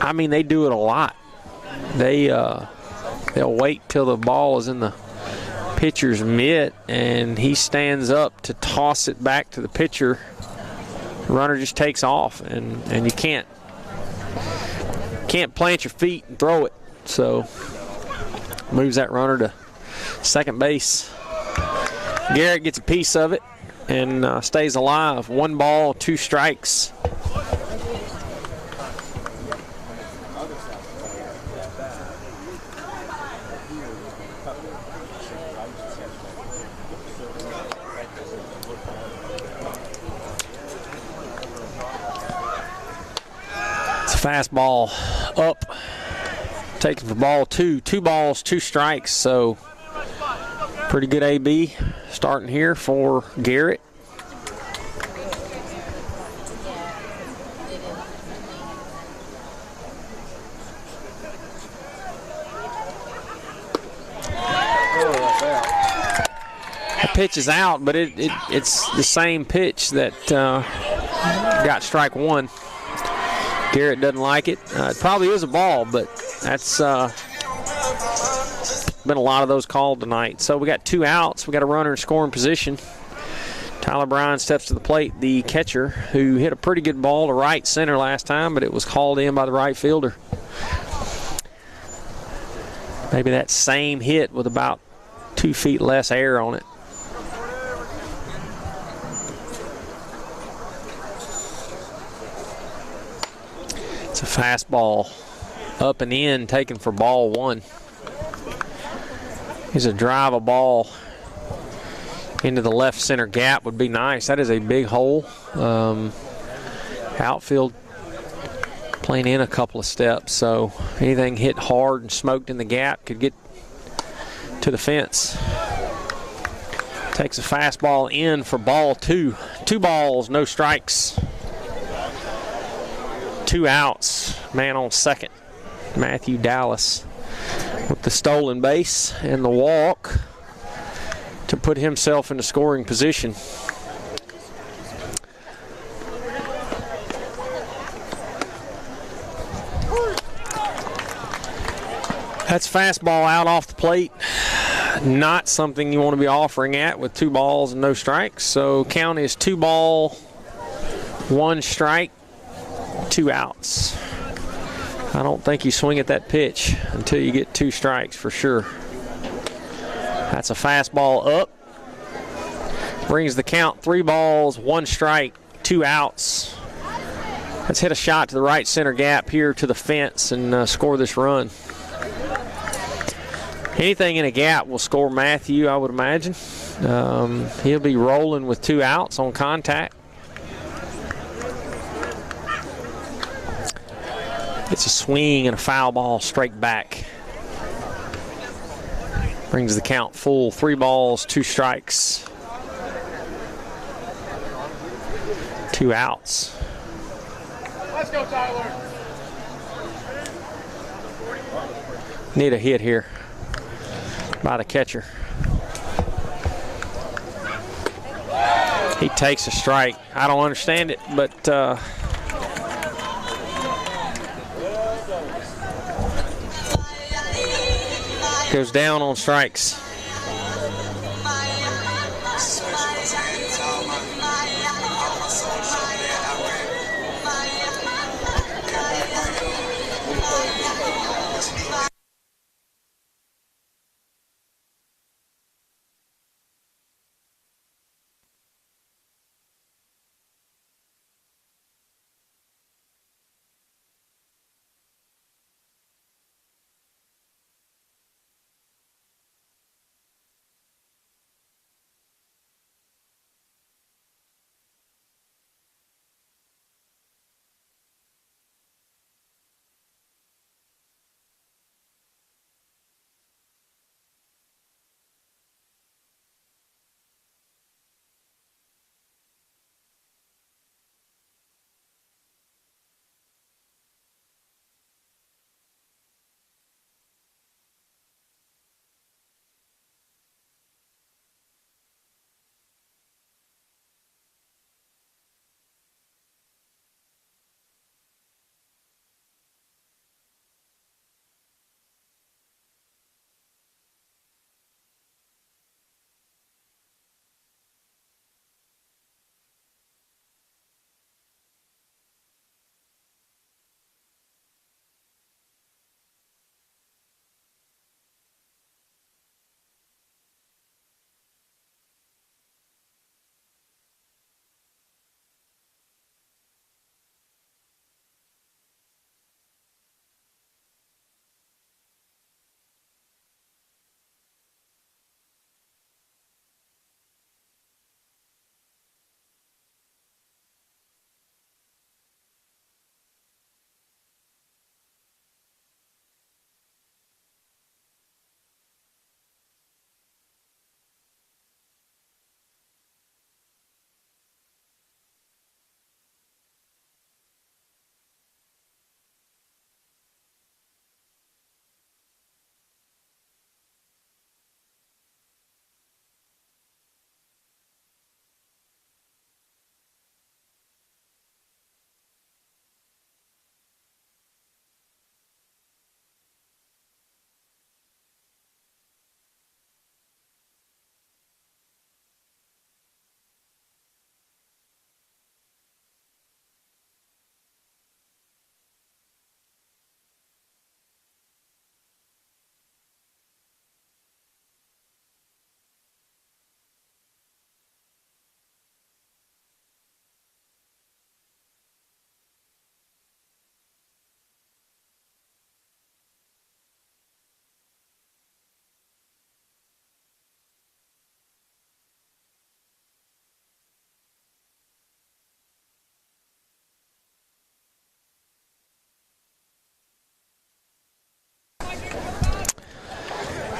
[SPEAKER 1] I mean, they do it a lot. They'll wait till the ball is in the pitcher's mitt, and he stands up to toss it back to the pitcher. The runner just takes off, and you can't plant your feet and throw it. So moves that runner to second base. Garrett gets a piece of it and stays alive. 1 ball, 2 strikes. It's a fastball up. Taken for ball 2. 2 balls, 2 strikes. So pretty good AB starting here for Garrett. That pitch is out, but it's the same pitch that got strike 1. Garrett doesn't like it. It probably is a ball, but that's been a lot of those called tonight. So we got 2 outs. We got a runner in scoring position. Tyler Bryan steps to the plate, the catcher, who hit a pretty good ball to right center last time, but it was called in by the right fielder. Maybe that same hit with about 2 feet less air on it. It's a fastball up and in, taken for ball 1. Is a drive a ball into the left center gap would be nice. That is a big hole. Outfield playing in a couple of steps, so anything hit hard and smoked in the gap could get to the fence. Takes a fastball in for ball 2. 2 balls, no strikes. 2 outs. Man on second, Matthew Dallas, with the stolen base and the walk to put himself into scoring position. That's fastball out off the plate. Not something you want to be offering at with 2 balls and no strikes. So count is 2 ball, 1 strike, 2 outs. I don't think you swing at that pitch until you get 2 strikes for sure. That's a fastball up. Brings the count 3 balls, 1 strike, 2 outs. Let's hit a shot to the right center gap here to the fence and score this run. Anything in a gap will score Matthew, I would imagine. He'll be rolling with 2 outs on contact. It's a swing and a foul ball straight back. Brings the count full. 3 balls, 2 strikes, 2 outs.
[SPEAKER 4] Let's go, Tyler.
[SPEAKER 1] Need a hit here by the catcher. He takes a strike. I don't understand it, but goes down on strikes.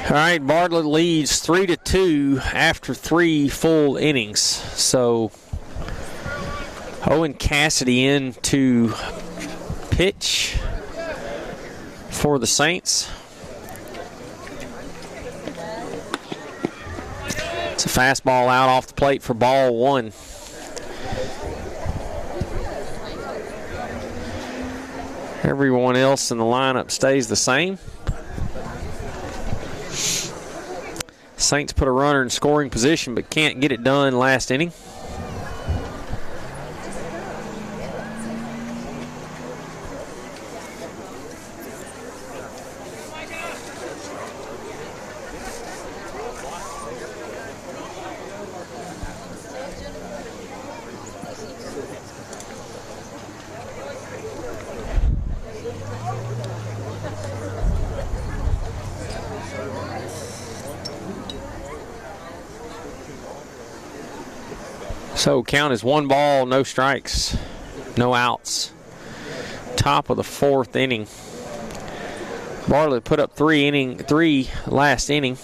[SPEAKER 1] All right, Bartlett leads 3-2 after 3 full innings. So Owen Cassidy in to pitch for the Saints. It's a fastball out off the plate for ball 1. Everyone else in the lineup stays the same. Saints put a runner in scoring position but can't get it done last inning. So count is 1 ball, no strikes, no outs. Top of the 4th inning. Bartlett put up 3 last inning.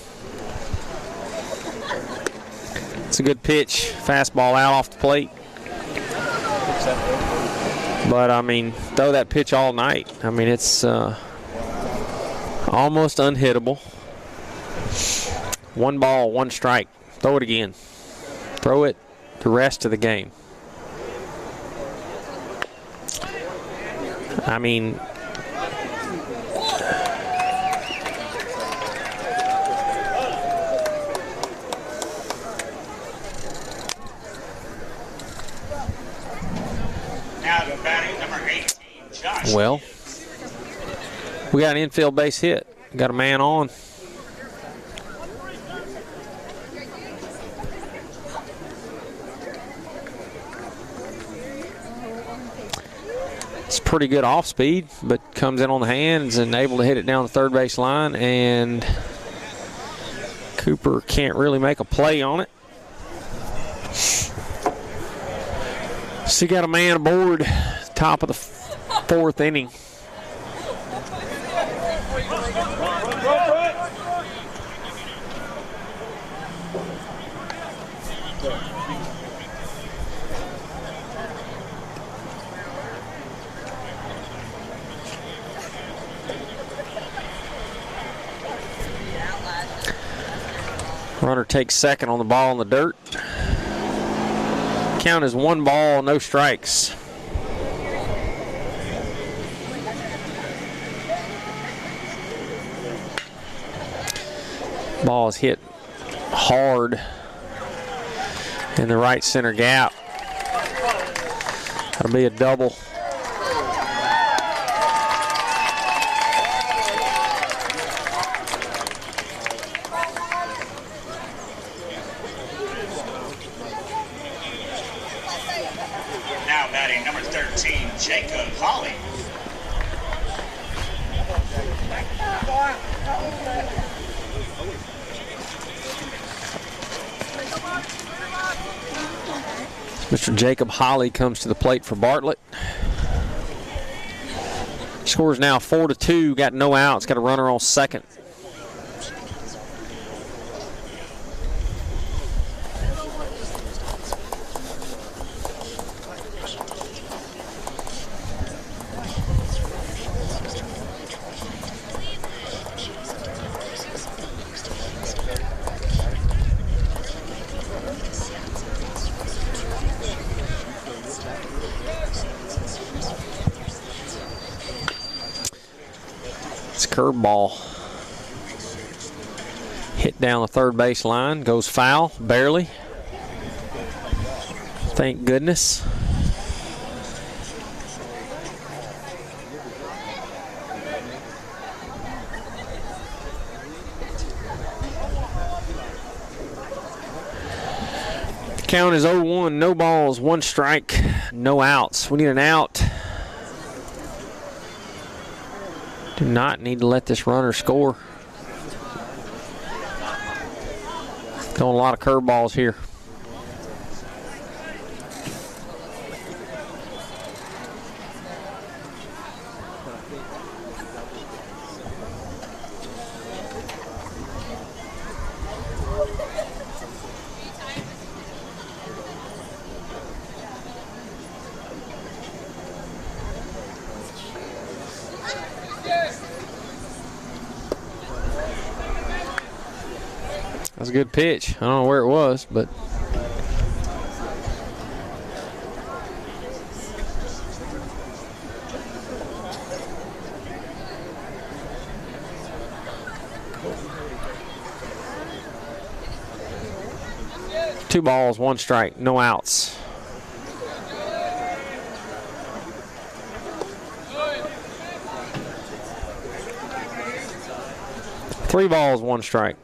[SPEAKER 1] It's a good pitch, fastball out off the plate. But I mean, throw that pitch all night. I mean, it's almost unhittable. 1 ball, 1 strike. Throw it again. Throw it the rest of the game. I mean,
[SPEAKER 3] Now the batting, number 18, Josh.
[SPEAKER 1] well, we got an infield base hit. Got a man on. It's pretty good off speed, but comes in on the hands and able to hit it down the third base line, and Cooper can't really make a play on it. So you got a man aboard, top of the 4th inning. Runner takes second on the ball in the dirt. Count is 1 ball, no strikes. Ball is hit hard in the right center gap. That'll be a double.
[SPEAKER 3] Now batting, number 13, Jacob Holly.
[SPEAKER 1] Mr. Jacob Holly comes to the plate for Bartlett. Score is now 4-2. Got no outs. Got a runner on second. Curveball hit down the third base line, goes foul, barely. Thank goodness. The count is 0-1, no balls, 1 strike, no outs. We need an out. Do not need to let this runner score. Going a lot of curveballs here. That's a good pitch. I don't know where it was, but. Two balls, one strike, no outs. Three balls, one strike.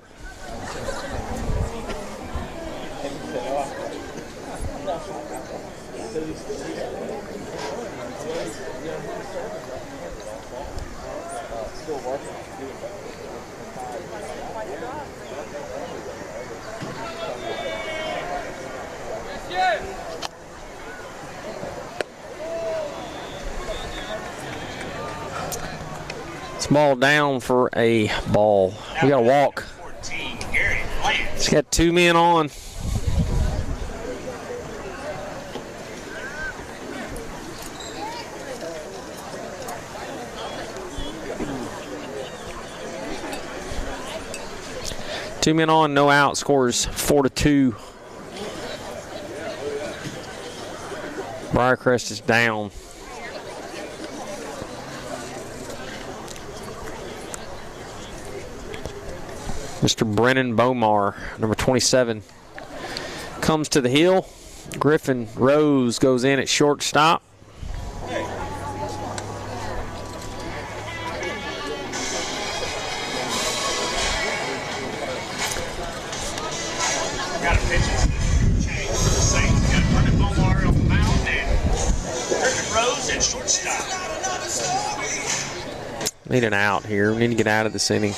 [SPEAKER 1] It's ball down for a ball. We got a walk. It's got two men on. Two men on, no out. Scores 4-2. Briarcrest is down. Mr. Brennan Bomar, number 27, comes to the hill. Griffin Rose goes in at shortstop.
[SPEAKER 3] Got a pitch change for the Saints. Got Brennan Bomar on the mound and Griffin Rose at shortstop.
[SPEAKER 1] Need an out here. We need to get out of this inning.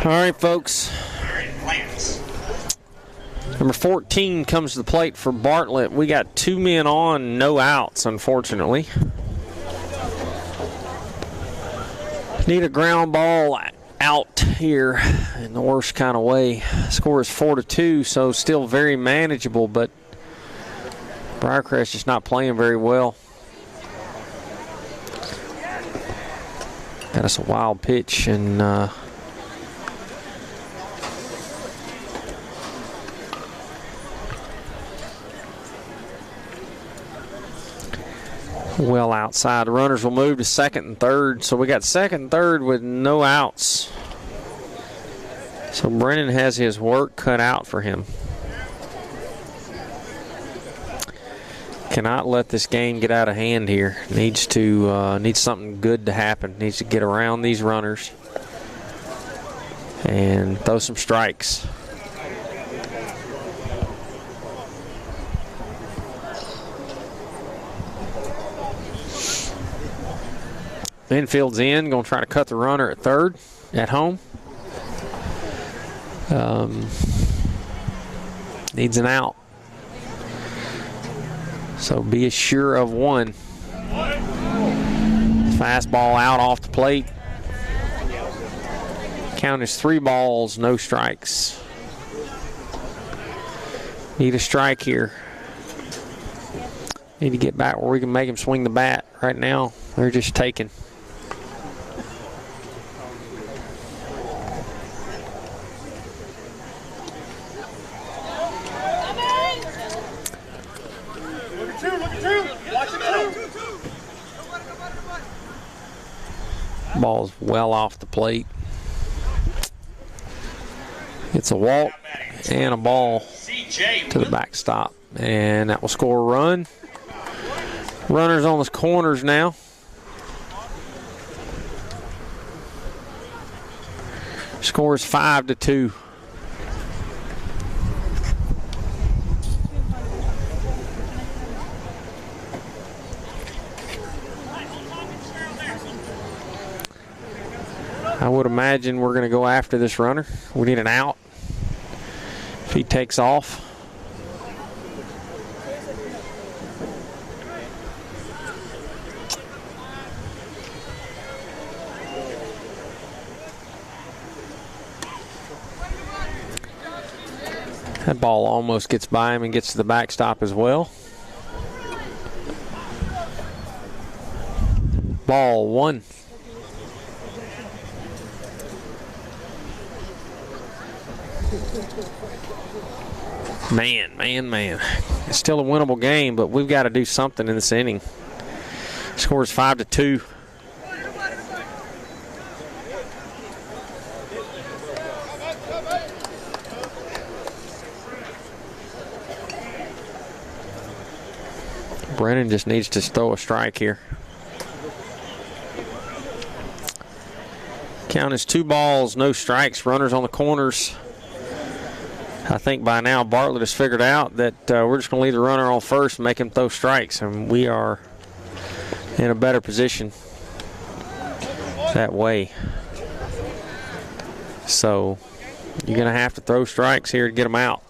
[SPEAKER 1] All right, folks. Number 14 comes to the plate for Bartlett. We got two men on, no outs, unfortunately. Need a ground ball out here in the worst kind of way. Score is 4-2, so still very manageable, but Briarcrest just not playing very well. Got us a wild pitch, and well outside. The runners will move to second and third. So we got second and third with no outs. So Brennan has his work cut out for him. Cannot let this game get out of hand here. Needs something good to happen. Needs to get around these runners and throw some strikes. Infield's in, going to try to cut the runner at third at home. Needs an out. So be sure of one. Fastball out off the plate. Count is 3 balls, no strikes. Need a strike here. Need to get back where we can make him swing the bat. Right now, they're just taking. Ball's well off the plate. It's a walk and a ball to the backstop. And that will score a run. Runners on the corners now. Score is 5-2. I would imagine we're going to go after this runner. We need an out. If he takes off. That ball almost gets by him and gets to the backstop as well. Ball one. Man. It's still a winnable game, but we've got to do something in this inning. Scores 5-2. Brennan just needs to throw a strike here. Count is 2 balls, no strikes. Runners on the corners. I think by now Bartlett has figured out that we're just going to leave the runner on first and make him throw strikes, and we are in a better position that way. So you're going to have to throw strikes here to get them out.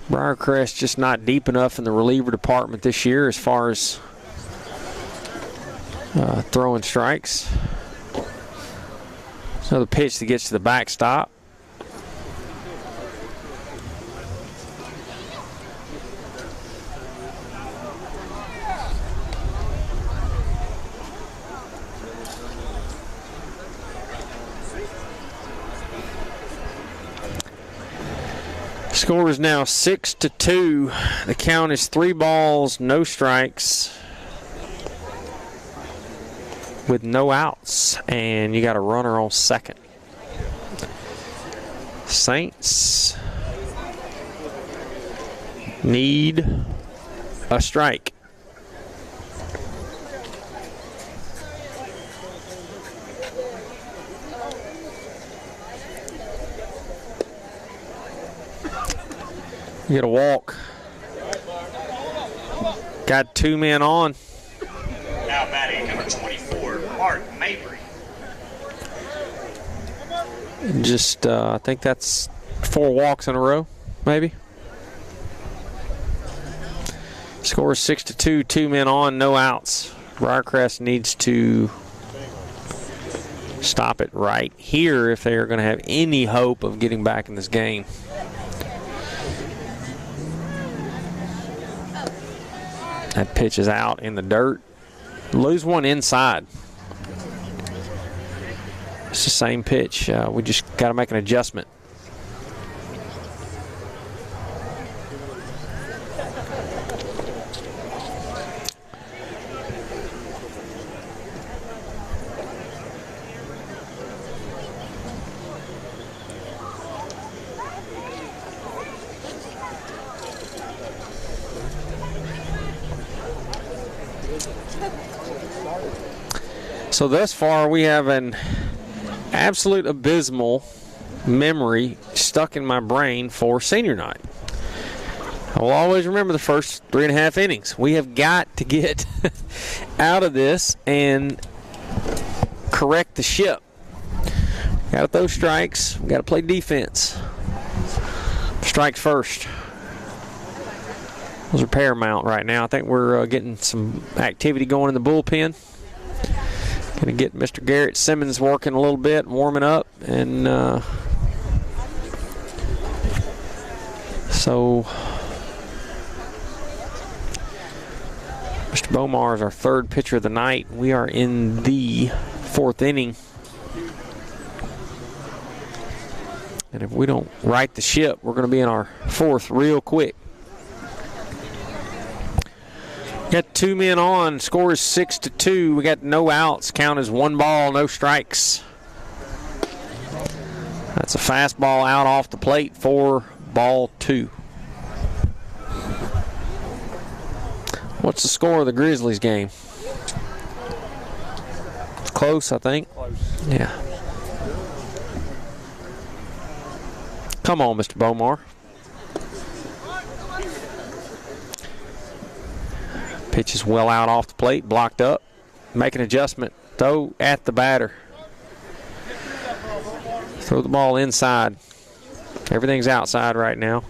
[SPEAKER 1] Briarcrest just not deep enough in the reliever department this year as far as throwing strikes. Another pitch that gets to the backstop. Score is now 6-2. The count is 3 balls, no strikes, with no outs, and you got a runner on second. Saints need a strike. You get a walk. Got 2 men on.
[SPEAKER 3] Now batting number 24, Mark Mabry.
[SPEAKER 1] Just, I think that's 4 walks in a row, maybe. Score is 6-2, 2 men on, no outs. Briarcrest needs to stop it right here if they are going to have any hope of getting back in this game. That pitch is out in the dirt. Lose one inside. It's the same pitch. We just got to make an adjustment. So thus far, we have an absolute abysmal memory stuck in my brain for senior night. I will always remember the first 3.5 innings. We have got to get out of this and correct the ship. Got to throw strikes. Got to play defense. Strikes first. Those are paramount right now. I think we're getting some activity going in the bullpen. Gonna get Mr. Garrett Simmons working a little bit, warming up, and so Mr. Bomar is our third pitcher of the night. We are in the fourth inning. And if we don't right the ship, we're going to be in our fourth real quick. Got 2 men on. Score is 6-2. We got no outs. Count as 1 ball, no strikes. That's a fastball out off the plate for ball 2. What's the score of the Grizzlies game? It's close, I think.
[SPEAKER 2] Close.
[SPEAKER 1] Yeah. Come on, Mr. Bomar. Pitch is well out off the plate, blocked up. Make an adjustment. Throw at the batter. Throw the ball inside. Everything's outside right now.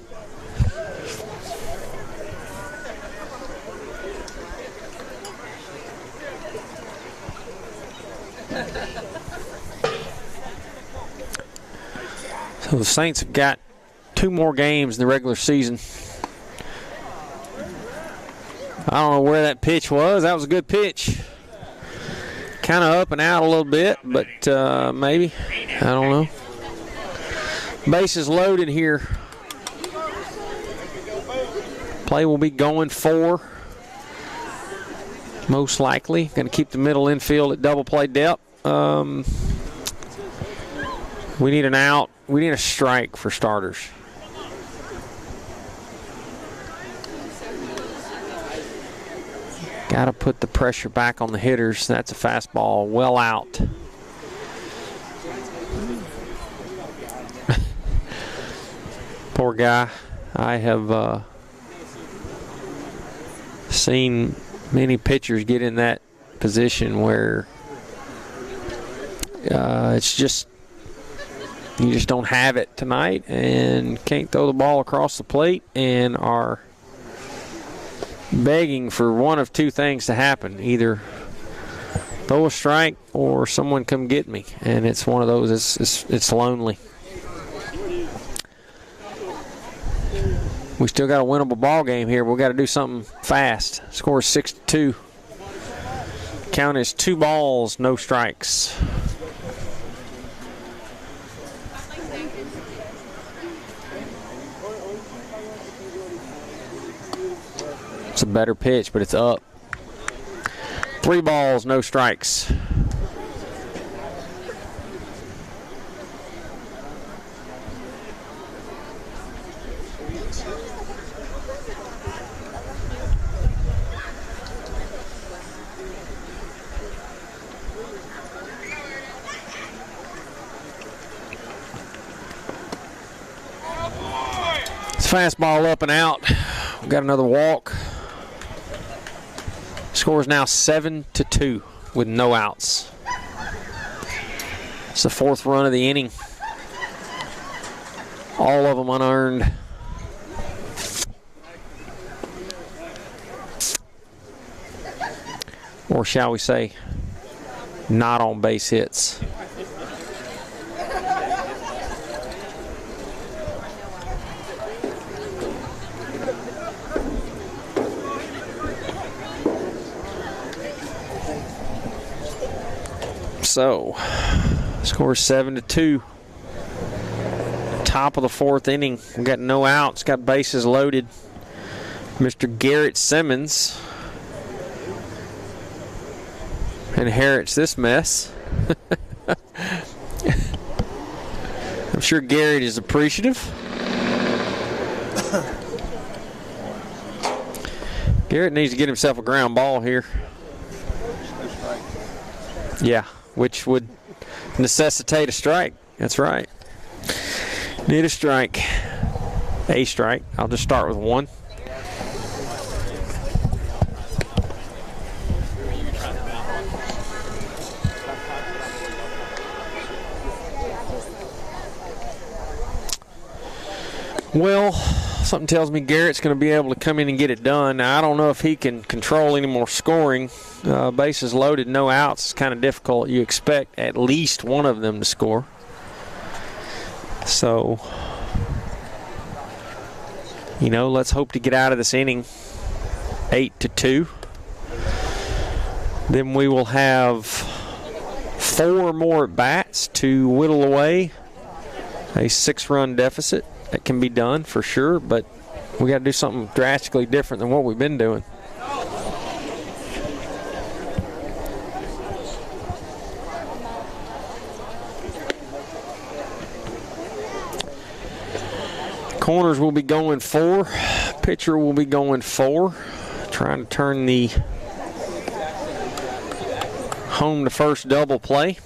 [SPEAKER 1] So the Saints have got 2 more games in the regular season. I don't know where that pitch was. That was a good pitch. Kind of up and out a little bit, but maybe. I don't know. Bases loaded here. Play will be going 4. Most likely. Going to keep the middle infield at double play depth. We need an out. We need a strike for starters. Got to put the pressure back on the hitters. That's a fastball well out. Poor guy. I have seen many pitchers get in that position where it's just, you just don't have it tonight and can't throw the ball across the plate and are begging for one of 2 things to happen. Either throw a strike or someone come get me. And it's one of those, it's lonely. We still got a winnable ball game here, but we got to do something fast. Score is 6-2. Count is 2 balls, no strikes. It's a better pitch, but it's up. 3 balls, no strikes. Fastball up and out. We've got another walk. Score is now 7-2 with no outs. It's the 4th run of the inning. All of them unearned. Or shall we say, not on base hits. So, score 7-2. Top of the 4th inning. We got no outs. Got bases loaded. Mr. Garrett Simmons inherits this mess. I'm sure Garrett is appreciative. Garrett needs to get himself a ground ball here. Yeah, which would necessitate a strike. That's right. Need a strike. A strike. I'll just start with 1. Well, Something tells me Garrett's going to be able to come in and get it done. Now, I don't know if he can control any more scoring. Bases loaded, no outs. It's kind of difficult. You expect at least one of them to score. So, let's hope to get out of this inning 8-2. Then we will have 4 more at-bats to whittle away a 6-run deficit. That can be done for sure, but we got to do something drastically different than what we've been doing. Corners will be going 4. Pitcher will be going 4. Trying to turn the home to first double play.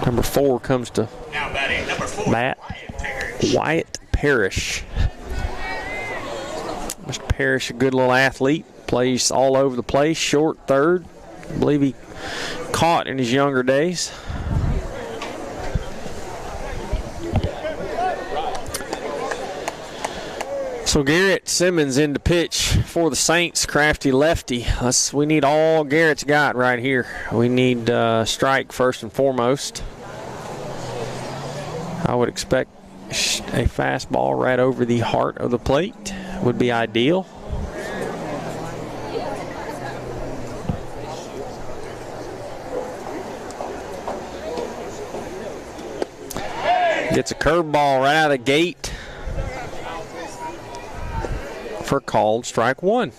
[SPEAKER 1] Number 4 comes to bat. Wyatt Parrish. Mr. Parrish, a good little athlete. Plays all over the place. Short third. I believe he caught in his younger days. So Garrett Simmons in to pitch for the Saints, crafty lefty. We need all Garrett's got right here. We need strike first and foremost. I would expect a fastball right over the heart of the plate would be ideal. Gets a curveball right out of the gate for called strike 1.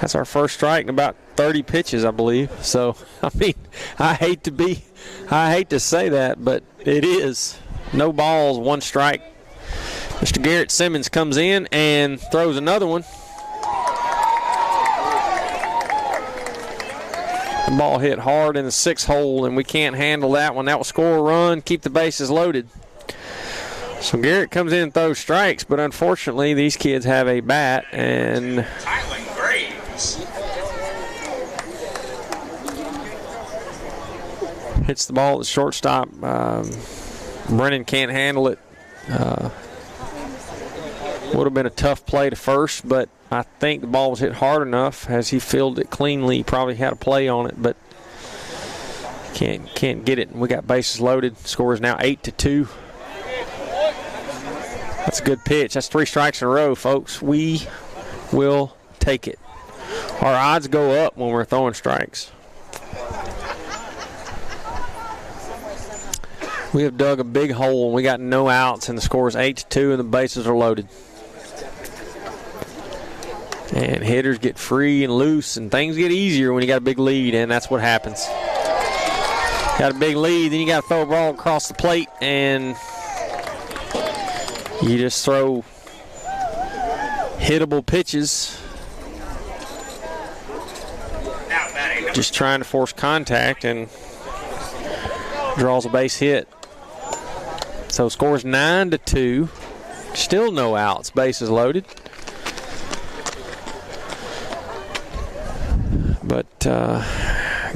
[SPEAKER 1] That's our first strike in about 30 pitches, I believe. So, I hate to say that, but it is. No balls, 1 strike. Mr. Garrett Simmons comes in and throws another one. The ball hit hard in the 6 hole, and we can't handle that one. That will score a run, keep the bases loaded. So Garrett comes in and throws strikes, but unfortunately these kids have a bat, and hits the ball at the shortstop. Brennan can't handle it. Would have been a tough play to first, but I think the ball was hit hard enough. As he fielded it cleanly, he probably had a play on it, but can't get it. We got bases loaded. Score is now 8-2. That's a good pitch. That's 3 strikes in a row, folks. We will take it. Our odds go up when we're throwing strikes. We have dug a big hole, and we got no outs, and the score is 8-2, and the bases are loaded. And hitters get free and loose, and things get easier when you got a big lead, and that's what happens. Got a big lead, then you got to throw a ball across the plate, and you just throw hittable pitches. Just trying to force contact, and draws a base hit. So scores 9-2. Still no outs. Bases loaded. But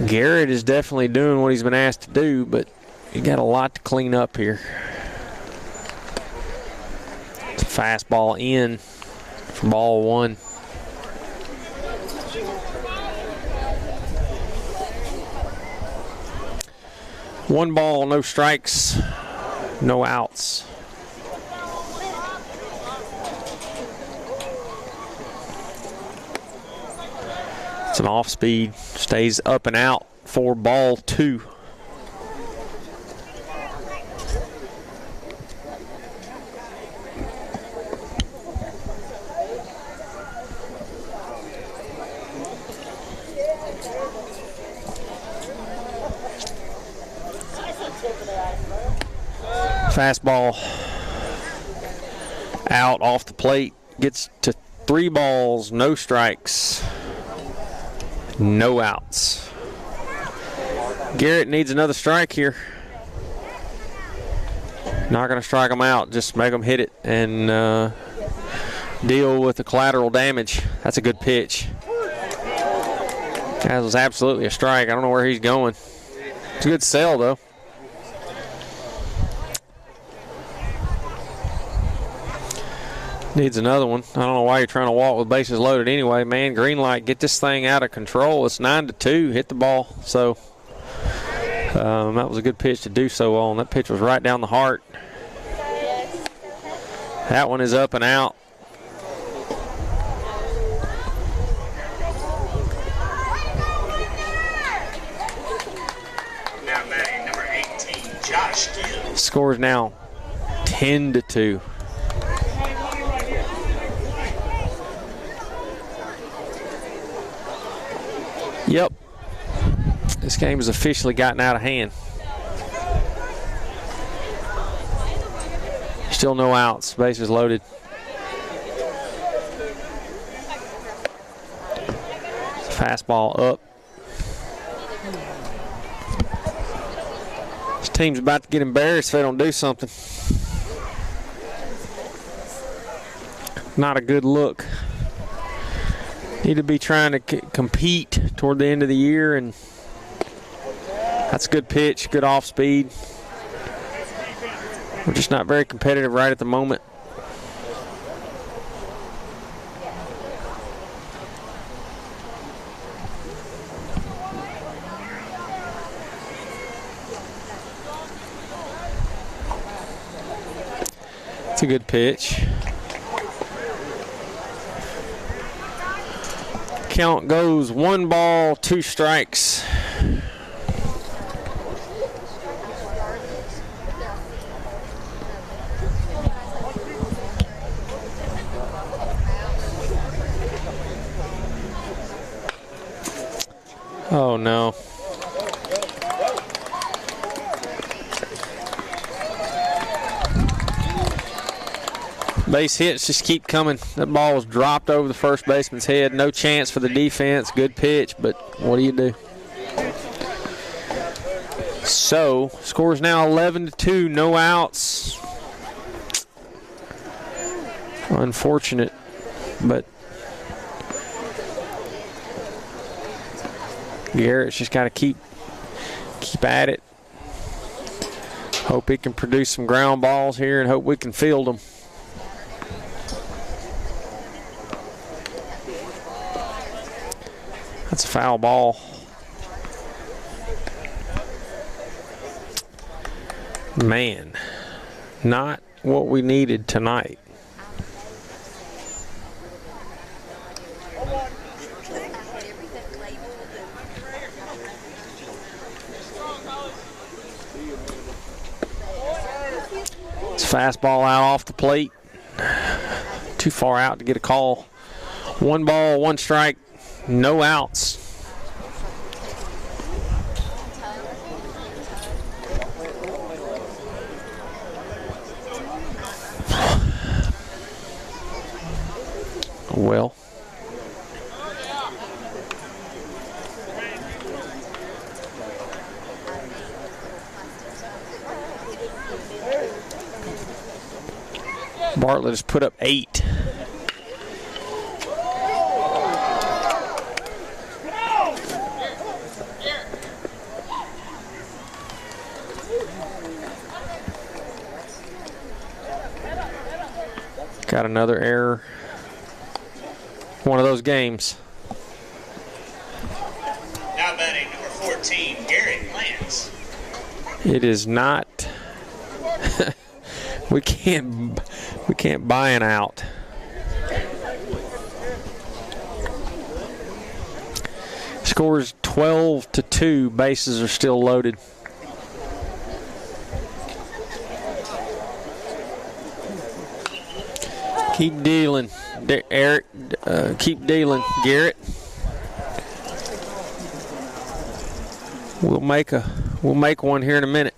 [SPEAKER 1] Garrett is definitely doing what he's been asked to do, but you got a lot to clean up here. It's a fastball in for ball 1. One ball, no strikes, no outs. It's an off speed, stays up and out for ball 2. Fastball out off the plate, gets to 3 balls, no strikes, no outs. Garrett needs another strike here. Not going to strike him out, just make him hit it and deal with the collateral damage. That's a good pitch. That was absolutely a strike. I don't know where he's going. It's a good sell, though. Needs another one. I don't know why you're trying to walk with bases loaded anyway, man. Green light, get this thing out of control. It's 9-2. Hit the ball. So that was a good pitch to do so on. That pitch was right down the heart. That one is up and out.
[SPEAKER 3] Now batting number 18, Josh Gill.
[SPEAKER 1] Score is now 10-2. Yep. This game has officially gotten out of hand. Still no outs. Bases loaded. Fastball up. This team's about to get embarrassed if they don't do something. Not a good look. Need to be trying to compete toward the end of the year, and that's a good pitch, good off speed. We're just not very competitive right at the moment. It's a good pitch. Count goes 1 ball, 2 strikes. Oh no. Base hits just keep coming. That ball was dropped over the first baseman's head. No chance for the defense. Good pitch, but what do you do? So, score is now 11-2. No outs. Unfortunate, but Garrett's just got to keep at it. Hope he can produce some ground balls here and hope we can field them. That's a foul ball. Man, not what we needed tonight. It's a fastball out off the plate. Too far out to get a call. 1 ball, 1 strike. No outs. Well. Bartlett has put up 8. Got another error. One of those games.
[SPEAKER 3] Now batting number 14, Garrett Lance.
[SPEAKER 1] It is not. we can't buy an out. Scores 12-2. Bases are still loaded. Keep dealing, Eric. Keep dealing, Garrett. We'll make one here in a minute.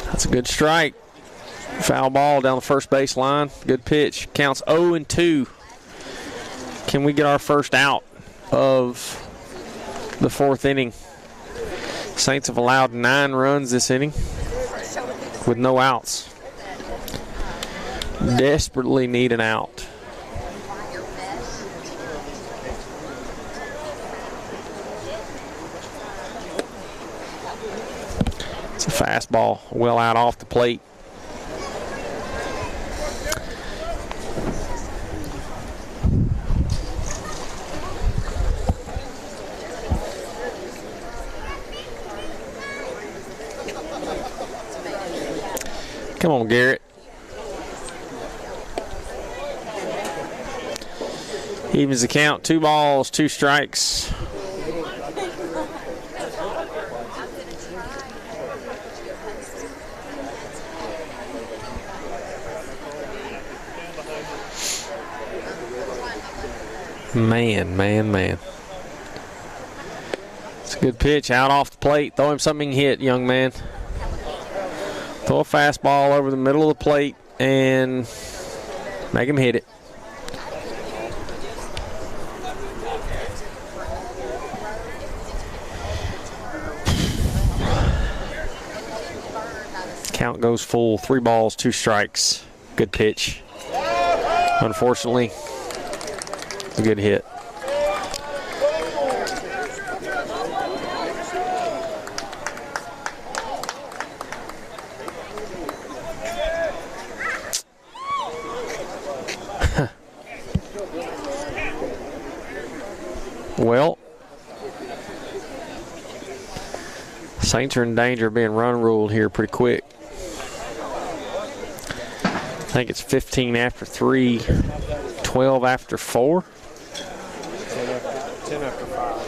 [SPEAKER 1] That's a good strike. Foul ball down the first base line. Good pitch. Counts 0-2. Can we get our first out of the 4th inning? Saints have allowed 9 runs this inning with no outs. Desperately need an out. It's a fastball, well out off the plate. Come on, Garrett. Evens the count, 2 balls, 2 strikes. Man. It's a good pitch, out off the plate. Throw him something he can hit, young man. Throw a fastball over the middle of the plate and make him hit it. Count goes full, 3 balls, 2 strikes. Good pitch. Unfortunately, a good hit. Well, Saints are in danger of being run ruled here pretty quick. I think it's 15 after 3, 12 after 4.
[SPEAKER 2] 10 after 5.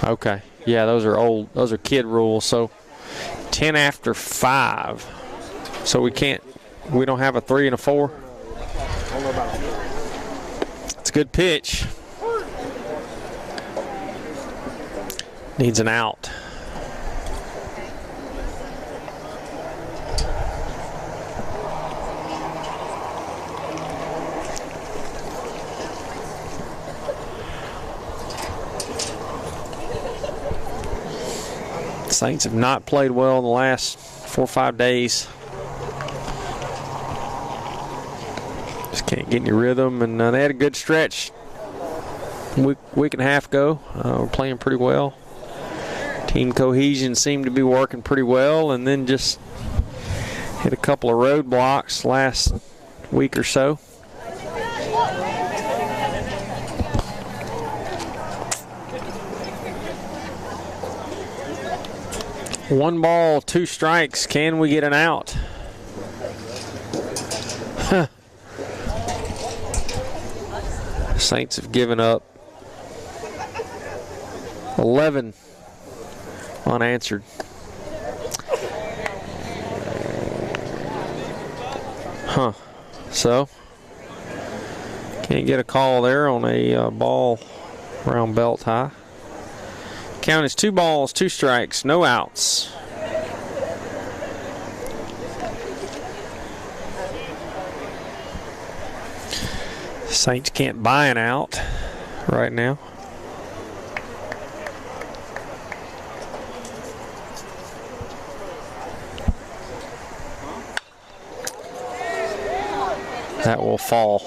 [SPEAKER 1] Okay. Yeah, those are old. Those are kid rules. So 10 after 5. So we don't have a 3 and a 4. It's a good pitch. Needs an out. Saints have not played well in the last 4 or 5 days. Just can't get any rhythm, and they had a good stretch week and a half ago. We're playing pretty well. Team cohesion seemed to be working pretty well, and then just hit a couple of roadblocks last week or so. One ball, 2 strikes. Can we get an out? Saints have given up 11 unanswered. So, can't get a call there on a ball around belt high. Count is 2 balls, 2 strikes, no outs. Saints can't buy an out right now. That will fall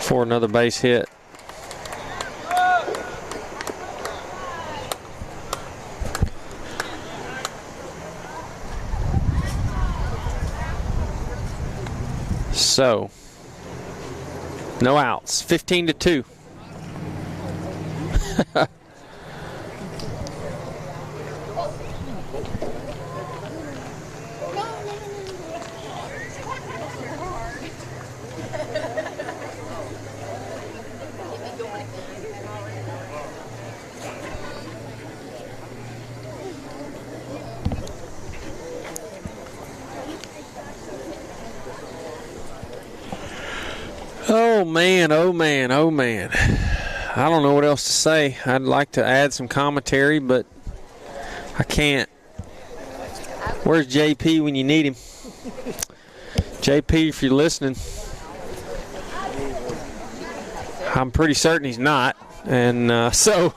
[SPEAKER 1] for another base hit. So, no outs, 15-2. Oh man. I don't know what else to say. I'd like to add some commentary, but I can't. Where's JP when you need him? JP, if you're listening, I'm pretty certain he's not. And so,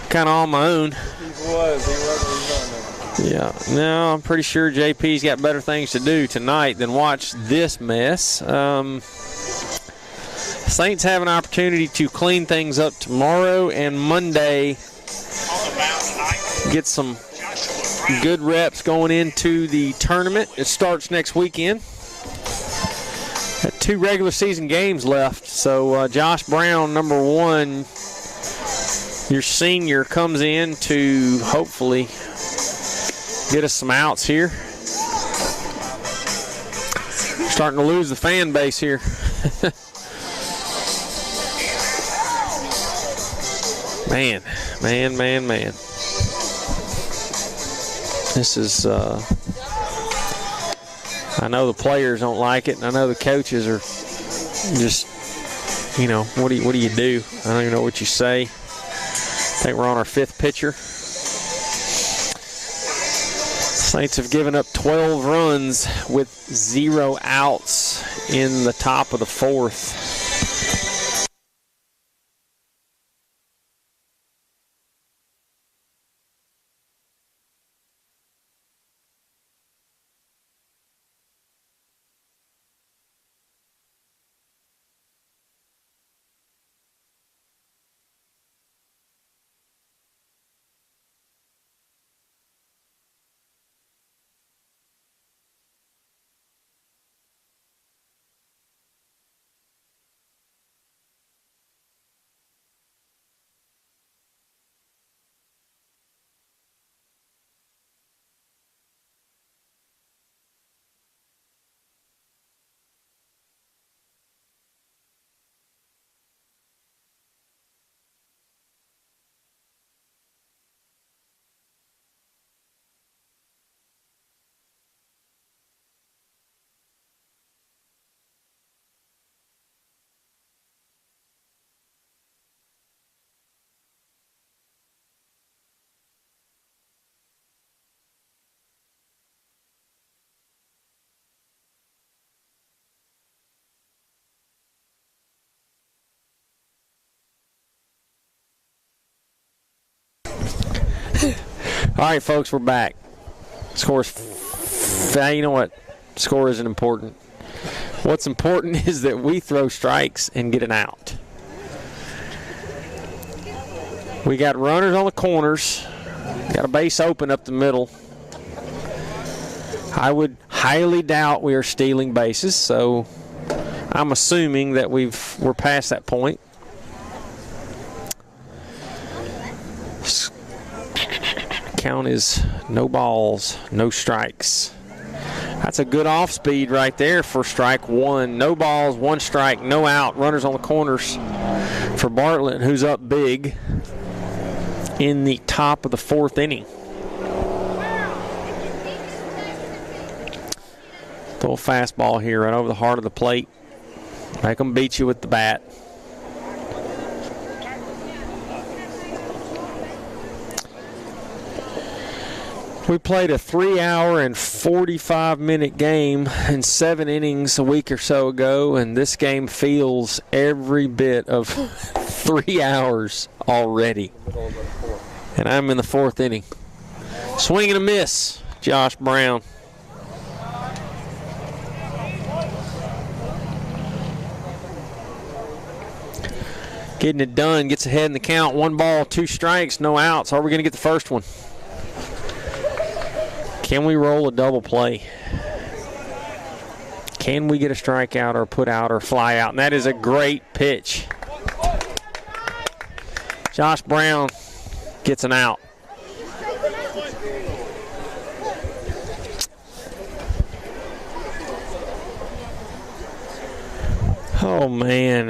[SPEAKER 1] kind of on my own.
[SPEAKER 2] He was on there.
[SPEAKER 1] Yeah, no, I'm pretty sure JP's got better things to do tonight than watch this mess. Saints have an opportunity to clean things up tomorrow and Monday. Get some good reps going into the tournament. It starts next weekend. Got 2 regular season games left. So Josh Brown, number 1, your senior, comes in to hopefully get us some outs here. Starting to lose the fan base here. Man. This is, I know the players don't like it, and I know the coaches are just, what do you do? I don't even know what you say. I think we're on our 5th pitcher. Saints have given up 12 runs with 0 outs in the top of the 4th. All right, folks, we're back. Score isn't important. What's important is that we throw strikes and get an out. We got runners on the corners. Got a base open up the middle. I would highly doubt we are stealing bases, so I'm assuming that we're past that point. Count is no balls, no strikes. That's a good off speed right there for strike 1. No balls, 1 strike, no out. Runners on the corners for Bartlett, who's up big in the top of the 4th inning. Throw a fastball here right over the heart of the plate. Make them beat you with the bat. We played a 3-hour and 45-minute game in 7 innings a week or so ago, and this game feels every bit of 3 hours already. And I'm in the 4th inning. Swing and a miss, Josh Brown. Getting it done, gets ahead in the count. 1 ball, 2 strikes, no outs. Are we going to get the first one? Can we roll a double play? Can we get a strikeout or put out or fly out? And that is a great pitch. Josh Brown gets an out. Oh, man.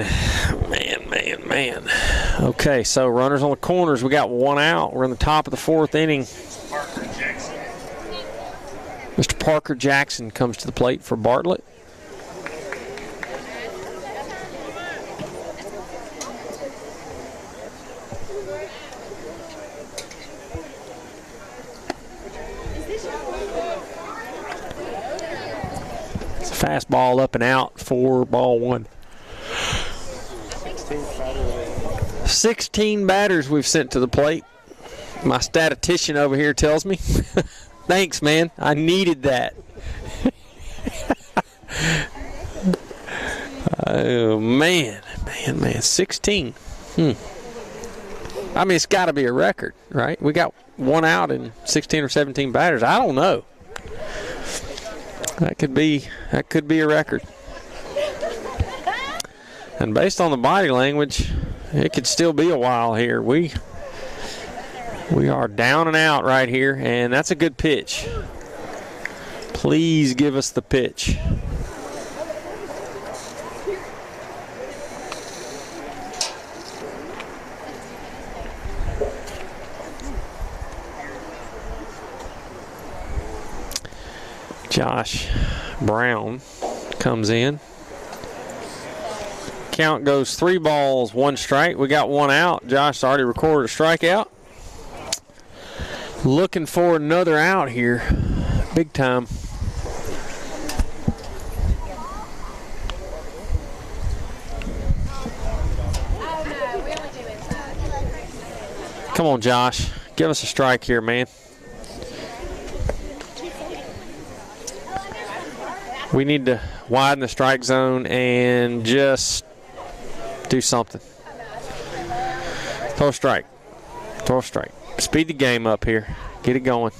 [SPEAKER 1] Man. Okay, so runners on the corners. We got 1 out. We're in the top of the 4th inning. Mr. Parker Jackson comes to the plate for Bartlett. It's a fastball up and out for ball 1. 16 batters we've sent to the plate. My statistician over here tells me. Thanks, man. I needed that. Oh, man. 16. I mean, it's got to be a record, right? We got one out in 16 or 17 batters. I don't know. That could be a record. And based on the body language, it could still be a while here. We are down and out right here, and that's a good pitch. Please give us the pitch. Josh Brown comes in. Count goes 3 balls, 1 strike. We got 1 out. Josh already recorded a strikeout. Looking for another out here. Big time. Come on, Josh. Give us a strike here, man. We need to widen the strike zone and just do something. Throw a strike. Throw a strike. Speed the game up here. Get it going.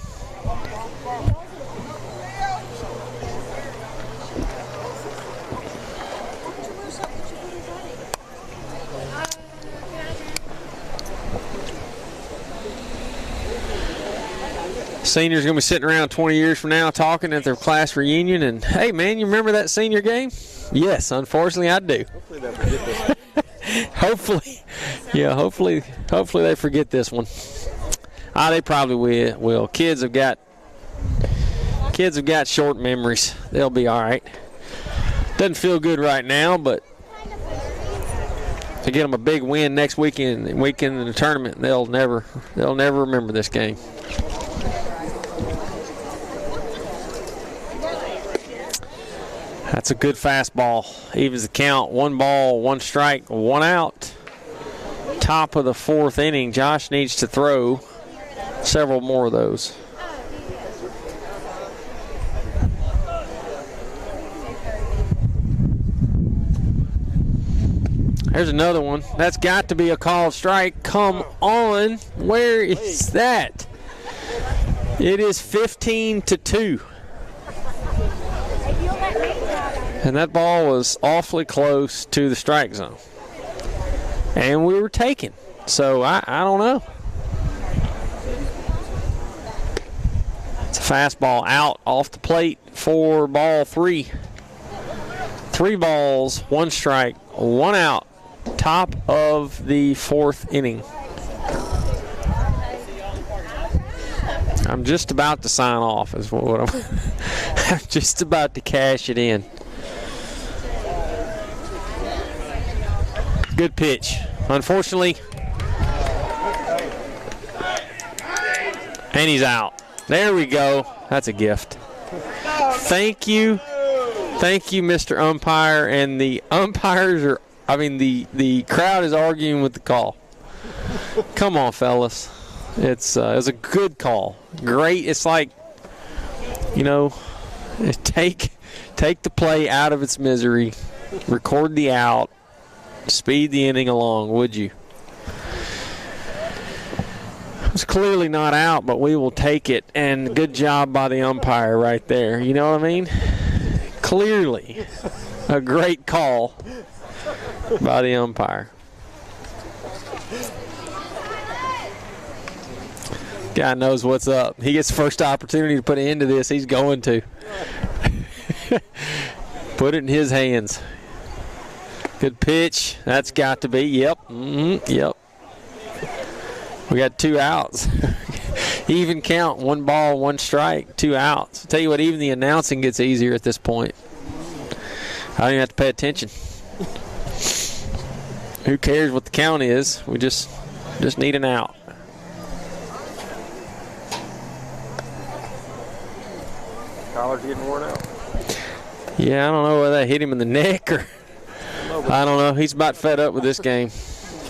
[SPEAKER 1] Seniors going to be sitting around 20 years from now talking at their class reunion, and hey, man, you remember that senior game? Yes, unfortunately, I do.
[SPEAKER 2] Hopefully they forget this.
[SPEAKER 1] Hopefully they forget this one. They probably will. Kids have got short memories. They'll be all right. Doesn't feel good right now, but to get them a big win next weekend in the tournament, they'll never remember this game. That's a good fastball. Evens the count. 1 ball, 1 strike, 1 out. Top of the 4th inning. Josh needs to throw several more of those. There's another one. That's got to be a called strike. Come on. Where is that? It is 15-2. And that ball was awfully close to the strike zone. And we were taken. So I don't know. It's a fastball out off the plate for ball 3. 3 balls, 1 strike, 1 out. Top of the 4th inning. I'm just about to sign off is what I'm just about to cash it in. Good pitch. Unfortunately, and he's out. There we go. That's a gift. Thank you. Thank you, Mr. Umpire. And the umpires are, the crowd is arguing with the call. Come on, fellas. It was a good call. Great. It's like, take the play out of its misery, record the out, speed the inning along, would you? It's clearly not out, but we will take it. And good job by the umpire right there. You know what I mean? Clearly a great call by the umpire. Guy knows what's up. He gets first opportunity to put an end to this. He's going to. Put it in his hands. Good pitch. That's got to be. Yep. Yep. We got 2 outs. Even count. 1 ball, 1 strike, 2 outs. I'll tell you what, even the announcing gets easier at this point. I don't even have to pay attention. Who cares what the count is? We just need an out.
[SPEAKER 2] Collar's getting worn out.
[SPEAKER 1] Yeah, I don't know whether that hit him in the neck or I don't know. He's about fed up with this game.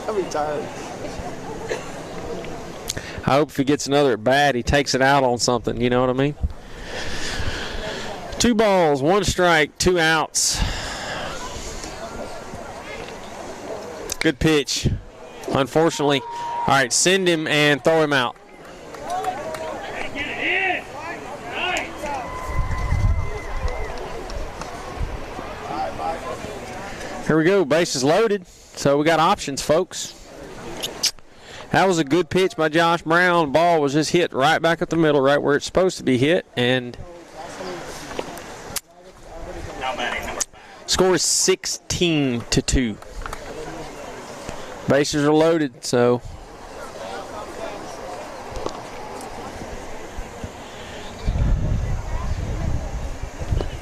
[SPEAKER 2] I'll be tired.
[SPEAKER 1] I hope if he gets another at bat, he takes it out on something. You know what I mean? 2 balls, 1 strike, 2 outs. Good pitch. Unfortunately, all right, send him and throw him out. Here we go, bases loaded. So we got options, folks. That was a good pitch by Josh Brown. Ball was just hit right back up the middle, right where it's supposed to be hit. And score is 16-2. Bases are loaded, so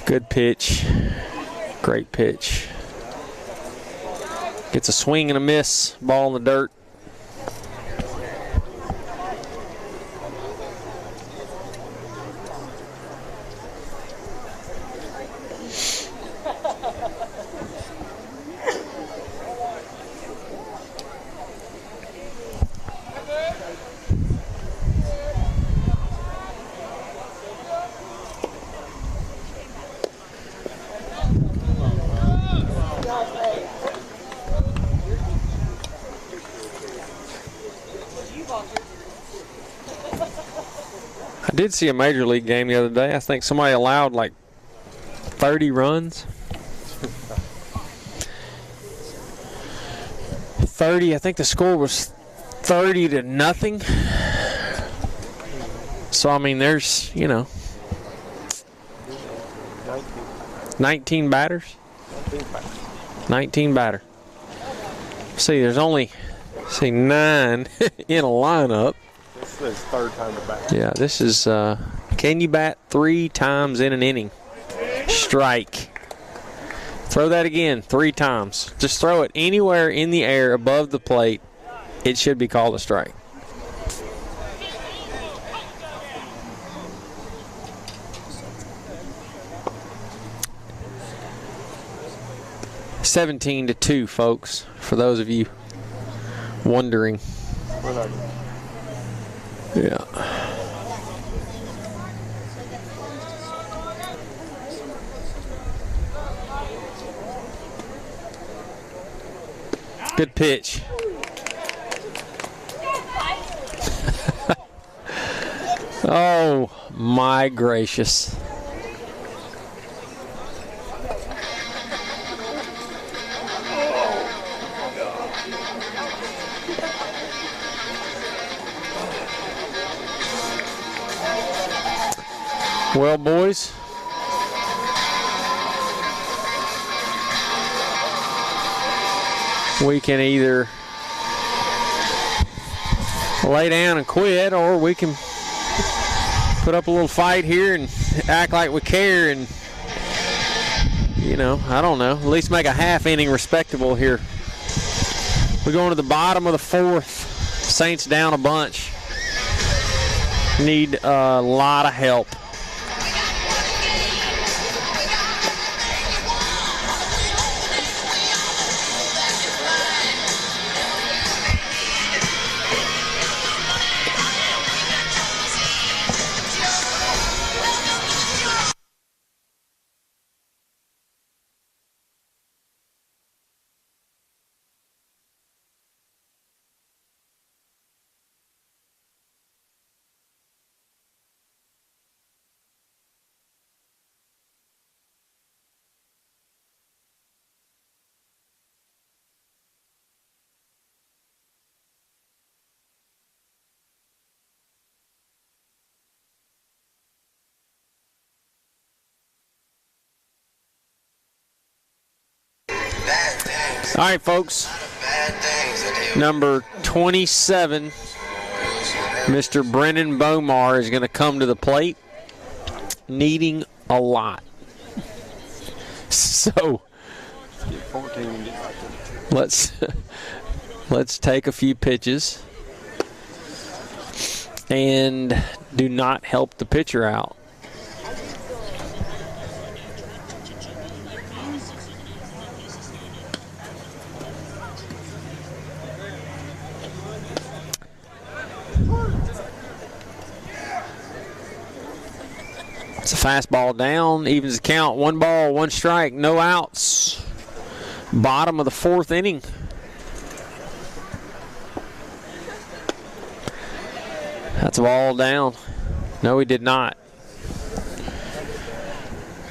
[SPEAKER 1] good pitch. Great pitch. Gets a swing and a miss. Ball in the dirt. I did see a major league game the other day. I think somebody allowed like 30 runs. 30, I think the score was 30-0. So, I mean, there's, 19 batters. 19 batter. See, there's only, 9 in a lineup.
[SPEAKER 2] This is his 3rd time to bat.
[SPEAKER 1] Yeah, this is, can you bat 3 times in an inning? Strike. Throw that again 3 times. Just throw it anywhere in the air above the plate. It should be called a strike. (17-2), folks, for those of you wondering. Yeah. Good pitch. Oh, my gracious. Well, boys, we can either lay down and quit, or we can put up a little fight here and act like we care and, I don't know, at least make a half inning respectable here. We're going to the bottom of the 4th. Saints down a bunch. Need a lot of help. All right, folks. Number 27, Mr. Brennan Bomar, is going to come to the plate, needing a lot. So, let's take a few pitches and do not help the pitcher out. It's a fastball down, evens the count. 1 ball, 1 strike, no outs. Bottom of the 4th inning. That's a ball down. No, he did not.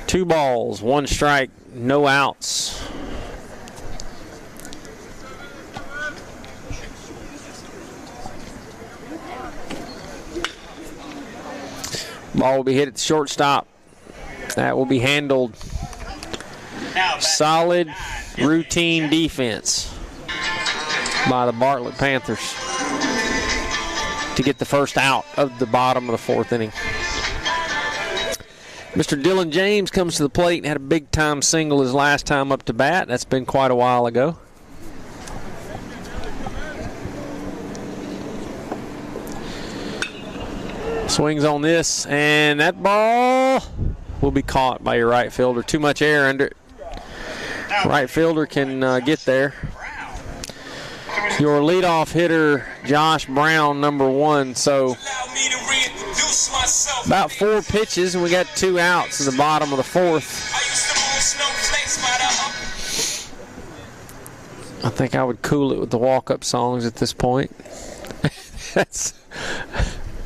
[SPEAKER 1] 2 balls, 1 strike, no outs. Ball will be hit at the shortstop. That will be handled. Solid routine defense by the Bartlett Panthers to get the first out of the bottom of the 4th inning. Mr. Dylan James comes to the plate and had a big-time single his last time up to bat. That's been quite a while ago. Swings on this, and that ball will be caught by your right fielder. Too much air under it. Right fielder can get there. Your leadoff hitter, Josh Brown, number 1. So about 4 pitches, and we got 2 outs in the bottom of the 4th. I think I would cool it with the walk-up songs at this point.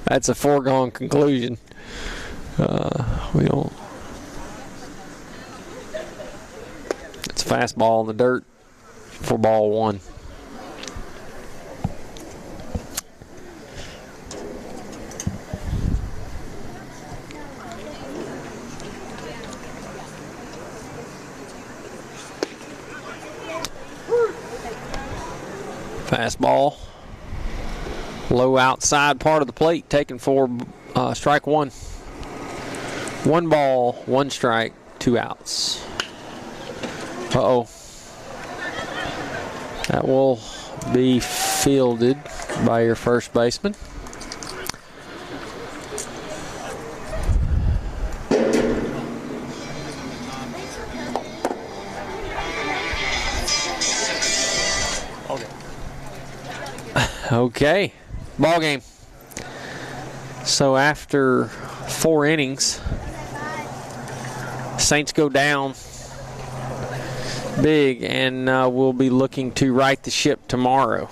[SPEAKER 1] That's a foregone conclusion. We don't. It's a fastball in the dirt for ball 1. Fastball. Low outside part of the plate, taken for strike 1. 1 ball, 1 strike, 2 outs. Uh-oh. That will be fielded by your first baseman. Okay. Ball game. So after 4 innings, Saints go down big, and we'll be looking to right the ship tomorrow.